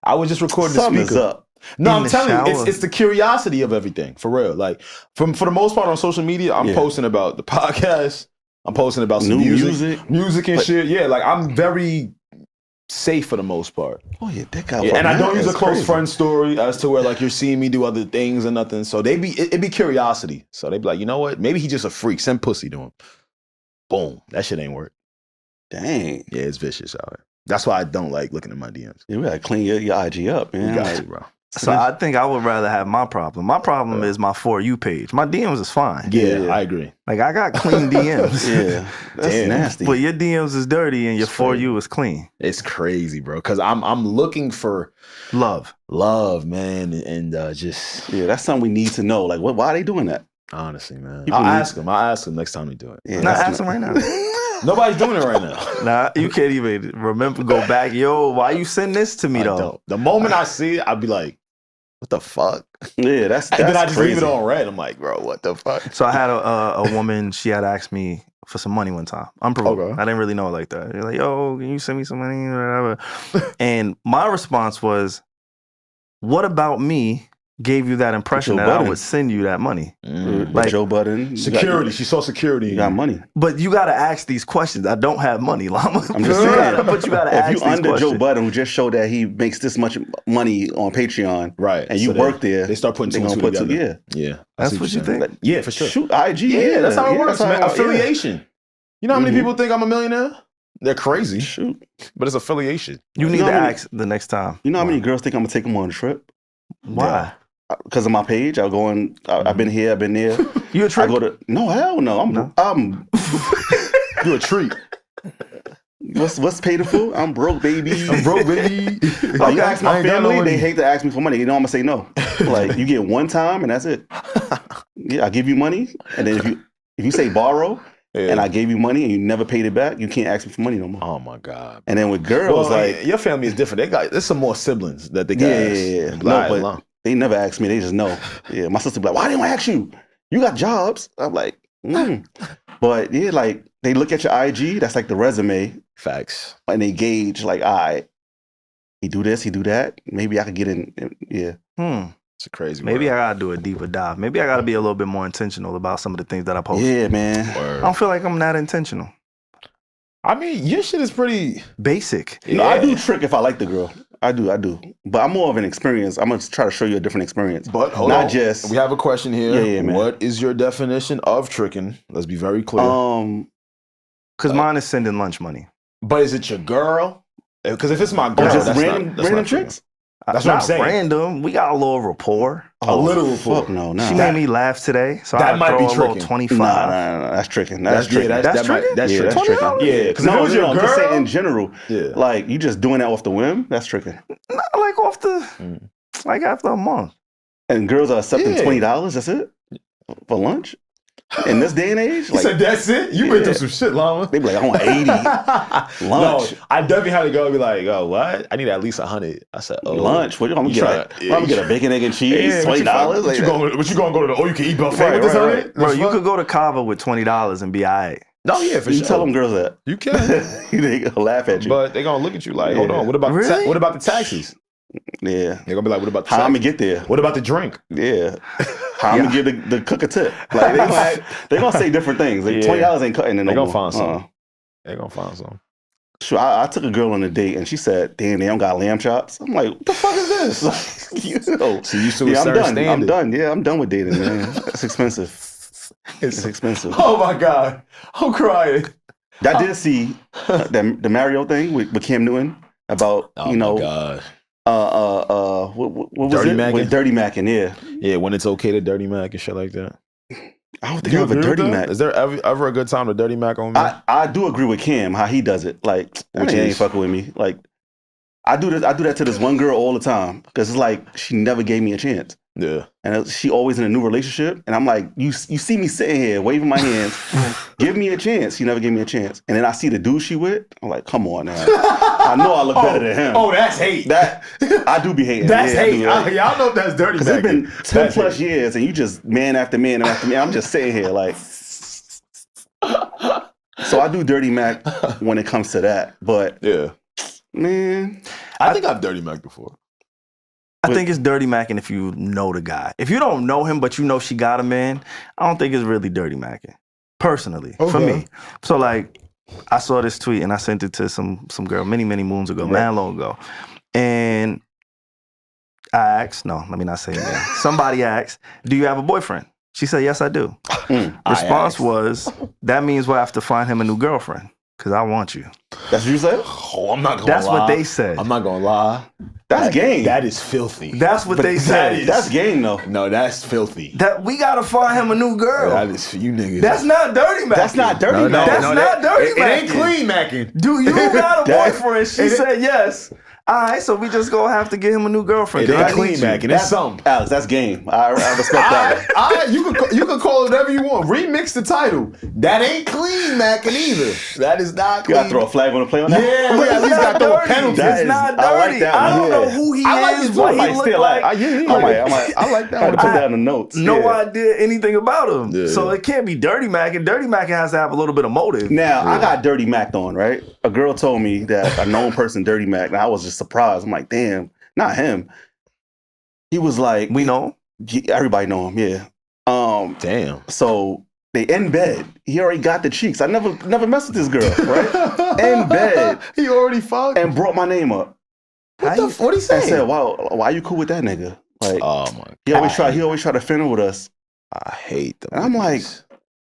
I was just recording the speaker. Up. No, I'm telling you, it's the curiosity of everything, for real. Like, for the most part on social media, I'm posting about the podcast. I'm posting about some music and shit. Yeah, like I'm very safe for the most part. Oh yeah, dick out. And I don't use a close friend story as to where like you're seeing me do other things or nothing. So it'd be curiosity. So they'd be like, you know what? Maybe he just a freak. Send pussy to him. Boom. That shit ain't work. Dang. Yeah, it's vicious out here. That's why I don't like looking at my DMs. You gotta clean your IG up, man. You got to, bro. So I think I would rather have my problem. My problem is my For You page. My DMs is fine. Yeah, I agree. Like I got clean DMs. Yeah, that's nasty. But your DMs is dirty and your For You is clean. It's crazy, bro. Because I'm looking for love, man, and just that's something we need to know. Like, why are they doing that? Honestly, man. I'll ask them next time they do it. Yeah, ask them right now. Nobody's doing it right now. Nah, you can't even remember. Go back, yo. Why you send this to me though? Don't. The moment I see it, I'll be like, what the fuck? Yeah, that's and then I just crazy. leave it on red. I'm like, bro, what the fuck? So I had a woman, she had asked me for some money one time. Unprovoked. Okay. I didn't really know it like that. You're like, yo, can you send me some money or whatever? And my response was, what about me gave you that impression that I would send you that money? Like Joe Budden. Security. She saw security. You got money. But you got to ask these questions. I don't have money, Lama. I'm just saying. But you got to ask these questions. If you under Joe Budden, who just showed that he makes this much money on Patreon, right? And you work there, they start putting two and two together. Yeah. That's what you think? Like, yeah, for sure. Shoot, IG. Yeah, that's how it works, man. Affiliation. You know how many people think I'm a millionaire? They're crazy. Shoot. But it's affiliation. You need to ask the next time. You know how many girls think I'm going to take them on a trip? Why? Because of my page, I've been here, I've been there. You a treat? No, hell no. I'm you a treat. What's painful? I'm broke, baby. I'm broke, baby. Like, you ask my family, they hate to ask me for money. You know I'm gonna say no. Like, you get one time and that's it. Yeah, I give you money, and then if you say borrow, and I gave you money and you never paid it back, you can't ask me for money no more. Oh my God. And then with girls, like your family is different. There's some more siblings that they got. Yeah. No, but they never ask me. They just know. Yeah, my sister be like, why didn't I ask you? You got jobs. I'm like, But yeah, like they look at your IG, that's like the resume. Facts. And they gauge like, all right, he do this, he do that. Maybe I could get in. Yeah. It's a crazy Maybe I gotta do a deeper dive. Maybe I gotta be a little bit more intentional about some of the things that I post. Yeah, man. I don't feel like I'm that intentional. I mean, your shit is pretty basic. You know, I do trick if I like the girl. I do. But I'm more of an experience. I'm going to try to show you a different experience. But hold on. Just... We have a question here. Yeah, man. What is your definition of tricking? Let's be very clear. Because mine is sending lunch money. But is it your girl? Because if it's my girl, just that's random tricks? That's what I'm saying. Random. We got a little rapport. A little rapport. Fuck no. She made me laugh today, so that I might throw be a little tricking. 25. Nah, that's tricking. That's tricking. That's tricking. That's tricking. Yeah, because if it was your I'm girl, just saying in general. Yeah. Like you just doing that off the whim. That's tricking. Not like off the, like after a month. And girls are accepting $20. That's it for lunch. In this day and age, like, said that's it. You been through some shit, Lama. They be like, I want 80 lunch. No, I definitely had to go and be like, oh, what? I need at least 100. I said, oh, lunch. What I'm gonna get a bacon, egg, and cheese. $20. What you gonna go to the all-you-can-eat buffet? Right. Bro, you could go to Kava with $20 and be all right. No, yeah, for sure. You tell them girls that. You can. They gonna laugh at you, but they gonna look at you like, hold on. What about what about the taxis? Yeah, they're gonna be like, what about the how I'm gonna get there? What about the drink? Yeah, how I'm gonna get the cook a tip? Like they gonna say different things. Like $20 ain't cutting it. They gonna find something. They gonna find something. Sure, I took a girl on a date and she said, "Damn, they don't got lamb chops." I'm like, "What the fuck is this?" Like, so you still I'm done. I'm done. Yeah, I'm done with dating, man. It's expensive. It's expensive. Oh my God, I'm crying. I did see the Mario thing with Cam Newton about my God. What was Dirty it? Mackin'? With Dirty Mackin', yeah. Yeah, when it's okay to Dirty Mac and shit like that. I don't think I have a dirty Mac. Is there ever a good time to dirty Mac on me? I do agree with Cam how he does it. Like, that nigga ain't fucking with me. Like, I do that to this one girl all the time because it's like she never gave me a chance. Yeah, and she always in a new relationship, and I'm like, you see me sitting here waving my hands, give me a chance. She never gave me a chance, and then I see the dude she with. I'm like, come on now. I know I look better than him. Oh, that's hate. That I do be hating. That's hate. Y'all know if that's dirty. Because it's been 10 plus years, and you just man after man after man. I'm just sitting here like. So I do dirty Mac when it comes to that, but yeah, man, I think I've dirty Mac before. I think it's dirty macking if you know the guy. If you don't know him, but you know she got a man, I don't think it's really dirty macking. Personally, for me. So like, I saw this tweet and I sent it to some girl many moons ago, man long ago. And I asked, no, let me not say it again. Somebody asked, do you have a boyfriend? She said, yes, I do. Response was, that means we'll have to find him a new girlfriend. Because I want you. That's what you said? Oh, I'm not going to lie. That's what they said. I'm not going to lie. That's game. That is filthy. That's what they said. That's game, though. No, that's filthy. That we got to find him a new girl. That is for you niggas. That's not dirty macking. That's not dirty macking. That's not dirty macking. It ain't clean macking. Do you got a boyfriend? She said yes. All right, so we just gonna have to get him a new girlfriend. It ain't clean macking. It's something. Alex, that's game. I respect that. You can call it whatever you want. Remix the title. That ain't clean macking either. That is not clean. You gotta throw a flag on the play on that? Yeah, we at least gotta throw a penalty. It's not dirty. I like that one. I don't know who he is, what he look like. I like that one. Put that in the notes. No idea anything about him. Yeah. So it can't be dirty macking. Dirty macking has to have a little bit of motive. Now, I got dirty macked on, right? A girl told me that a known person dirty macked, and I was just surprised. I'm like, damn, not him. He was like, we know him? Everybody know him, yeah. Damn. So they in bed. He already got the cheeks. I never messed with this girl, right? In bed. He already fucked and brought my name up. What he say? I said, wow, why you cool with that nigga? Like, oh my God. He always try to fiddle with us. I hate them. And I'm like,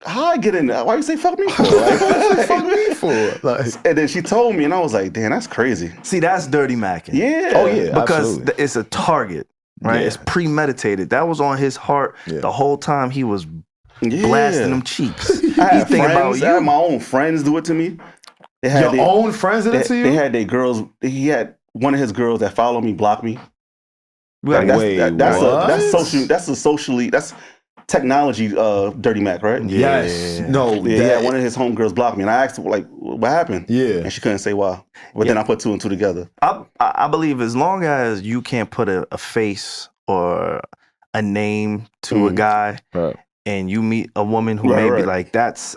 how I get in there? Why you say fuck me for? Like, what fuck me for? Like, and then she told me, and I was like, damn, that's crazy. See, that's dirty macking. Yeah. Oh yeah. Because it's a target, right? Yeah. It's premeditated. That was on his heart the whole time he was blasting them cheeks. I had my own friends do it to me. They had your own friends did it to you? They had their girls. He had one of his girls that followed me block me. That's technology dirty Mac, right? Yes. No. Yeah, one of his homegirls blocked me, and I asked her, like, what happened? Yeah. And she couldn't say why. But then I put two and two together. I believe as long as you can't put a face or a name to a guy, and you meet a woman who may be like, that's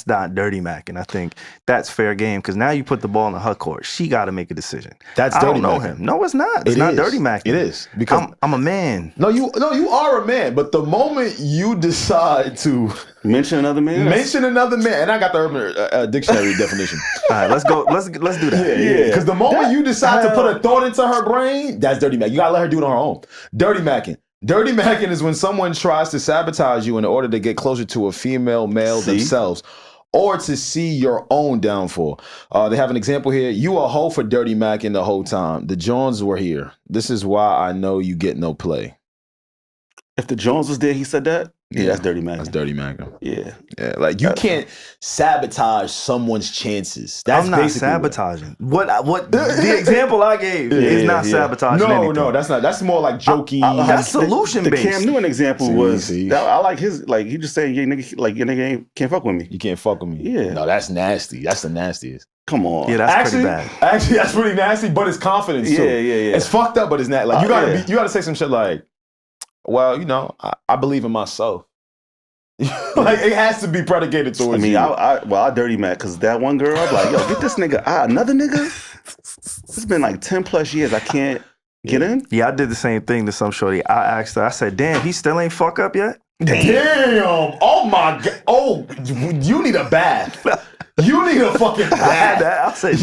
not dirty Mac, and I think that's fair game because now you put the ball in her court. She got to make a decision. That's dirty. I don't know him. No, it's not. It's not dirty Mac. It is because I'm a man. No, you are a man. But the moment you decide to mention another man, and I got the Urban Dictionary definition. All right, let's go. Let's do that. Yeah. Because the moment you decide to put a thought into her brain, that's dirty Mac. You gotta let her do it on her own. Dirty Macking. Dirty macking is when someone tries to sabotage you in order to get closer to a male themselves or to see your own downfall. They have an example here. You a hoe for dirty macking the whole time. The Jones were here. This is why I know you get no play. If the Jones was there, he said that? Yeah, that's dirty macking. That's dirty macking. Yeah. Yeah, like you can't sabotage someone's chances. That's not sabotaging. What the example I gave is not sabotaging. No, that's not. That's more like jokey. That's solution based. The Cam Newton example was I like his, like he just saying, yeah, nigga, like your nigga can't fuck with me. You can't fuck with me. Yeah. No, that's nasty. That's the nastiest. Come on. Yeah, that's pretty bad. Actually, that's pretty nasty, but it's confidence too. Yeah. It's fucked up, but it's not. Like you gotta say some shit like, well, you know, I believe in myself. Like it has to be predicated towards you. I dirty Mac because that one girl, I'm like, yo, get this nigga, another nigga. It's been like 10 plus years. I can't get in. Yeah, I did the same thing to some shorty. I asked her. I said, "Damn, he still ain't fuck up yet." Damn! Oh my God! Oh, you need a bath. You need a fucking bath. I said,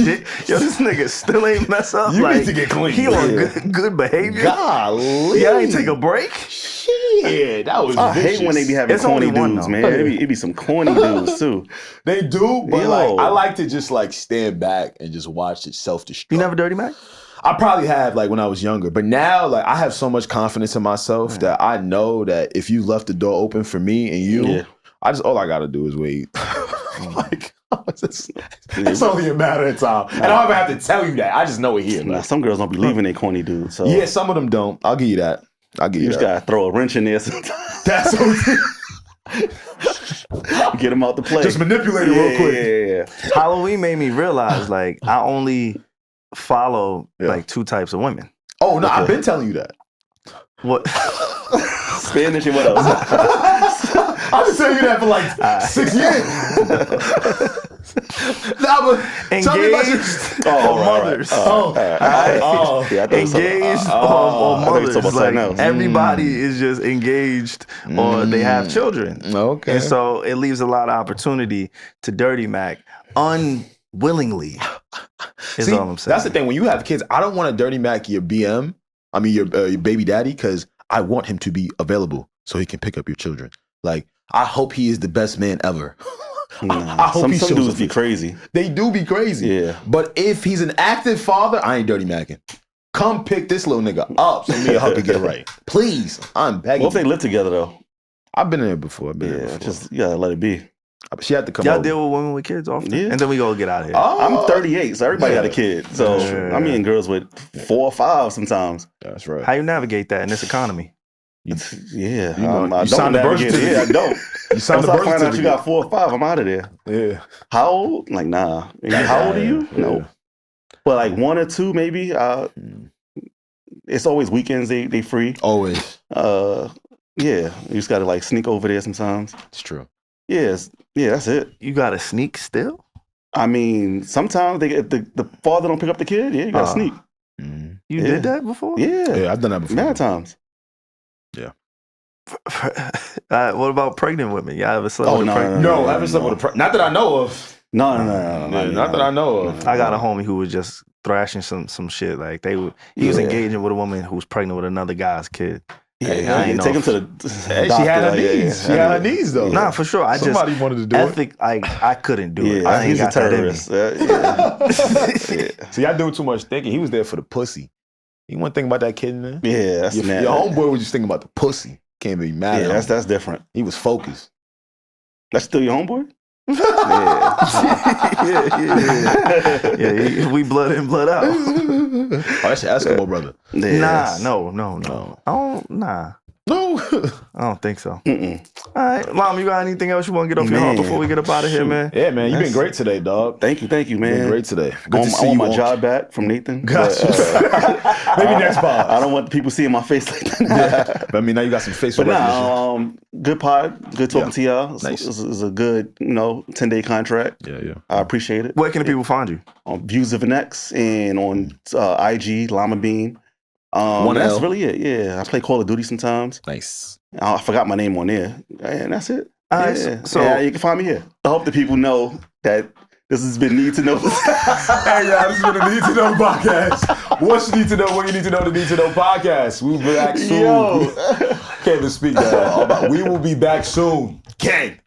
yo, this nigga still ain't mess up. You need to get clean. He on good behavior. Golly. Y'all ain't take a break? Shit, that was I hate when they be having corny dudes, man. It be some corny dudes, too. They do, but like, I like to just like stand back and just watch it self-destruct. You never dirty Mac? I probably have, like, when I was younger. But now, like, I have so much confidence in myself that I know that if you left the door open for me and you, all I gotta do is wait. Like, it's only a matter of time. And I don't even have to tell you that. I just know it here. Nah, some girls don't be leaving their corny dude. So yeah, some of them don't. I'll give you that. You just gotta throw a wrench in there sometimes. That's what Get him out the play. Just manipulate it real quick. Yeah. Halloween made me realize, like, I only follow like 2 types of women. Oh no, I've been telling you that. What? Spanish and what else? I've been telling you that for like 6 years. Nah, but tell me about your mothers. Engaged or mothers. Like, everybody is just engaged or they have children. Okay. And so it leaves a lot of opportunity to Dirty Mac unwillingly. See, all I'm saying. That's the thing. When you have kids, I don't want to Dirty Mac your BM. I mean, your baby daddy, because I want him to be available so he can pick up your children. Like, I hope he is the best man ever. I hope some dudes be crazy. They do be crazy. Yeah. But if he's an active father, I ain't Dirty Macking. Come pick this little nigga up so me and her can get it right. Please. I'm begging. What if they live together, though? I've been there before. Just, you gotta let it be. She had to come Y'all over. deal with women with kids often? Yeah. And then we go get out of here. I'm 38, so everybody got a kid. So I'm meeting girls with 4 or 5 sometimes. That's right. How you navigate that in this economy? I you don't signed the birth navigate it. certificate. Yeah, I don't. You signed the Once I birth find out you certificate. got 4 or 5, I'm out of there. Yeah. How old? Like, nah. How old are you? Yeah. No. But like 1 or 2, maybe. It's always weekends. They free. Always. Yeah. You just gotta like sneak over there sometimes. It's true. Yeah, that's it. You got to sneak still? I mean, sometimes the father don't pick up the kid. Yeah, you gotta sneak. You did that before? Yeah, I've done that before. mad times. Yeah. What about pregnant women? Y'all ever slept with a pregnant? No, I haven't slept with a pregnant. Not that I know of. No. Not that I know of. I got a homie who was just thrashing some shit. Like he was engaging with a woman who was pregnant with another guy's kid. Yeah, take him to the Hey, she had her needs. She had her needs though. Nah, for sure. Somebody wanted to do it. I couldn't do it. I ain't he's a got that in me. terrorist. See, I do too much thinking. He was there for the pussy. You want to think about that kid in there? Yeah, that's your homeboy was just thinking about the pussy. Can't be mad at him. That's different. He was focused. That's still your homeboy? Yeah, we blood in, blood out. Oh, that's your Eskimo brother. Nah, no. No. I don't think so. All right, Mom, you got anything else you want to get off your heart before we get up out of here, man? Yeah, man, you've been great today, dog. Thank you, man. You've been great today. Good to see I you want my job back from Nathan. Gotcha. Maybe next pod. I don't want people seeing my face like that. But I mean, now you got some facial But recognition. Good pod. Good talking to y'all. Nice. It's a good, 10-day contract. Yeah. I appreciate it. Where can the people find you? On Views of an X and on IG, Lama Bean. That's really it. Yeah, I play Call of Duty sometimes. Nice. I forgot my name on there, and that's it. All right, So you can find me here. I hope the people know that this has been Need to Know. Hey, y'all, this has been the Need to Know podcast. What you need to know, what you need to know, the Need to Know podcast. We'll be back soon. Can't even speak that. We will be back soon. Gang.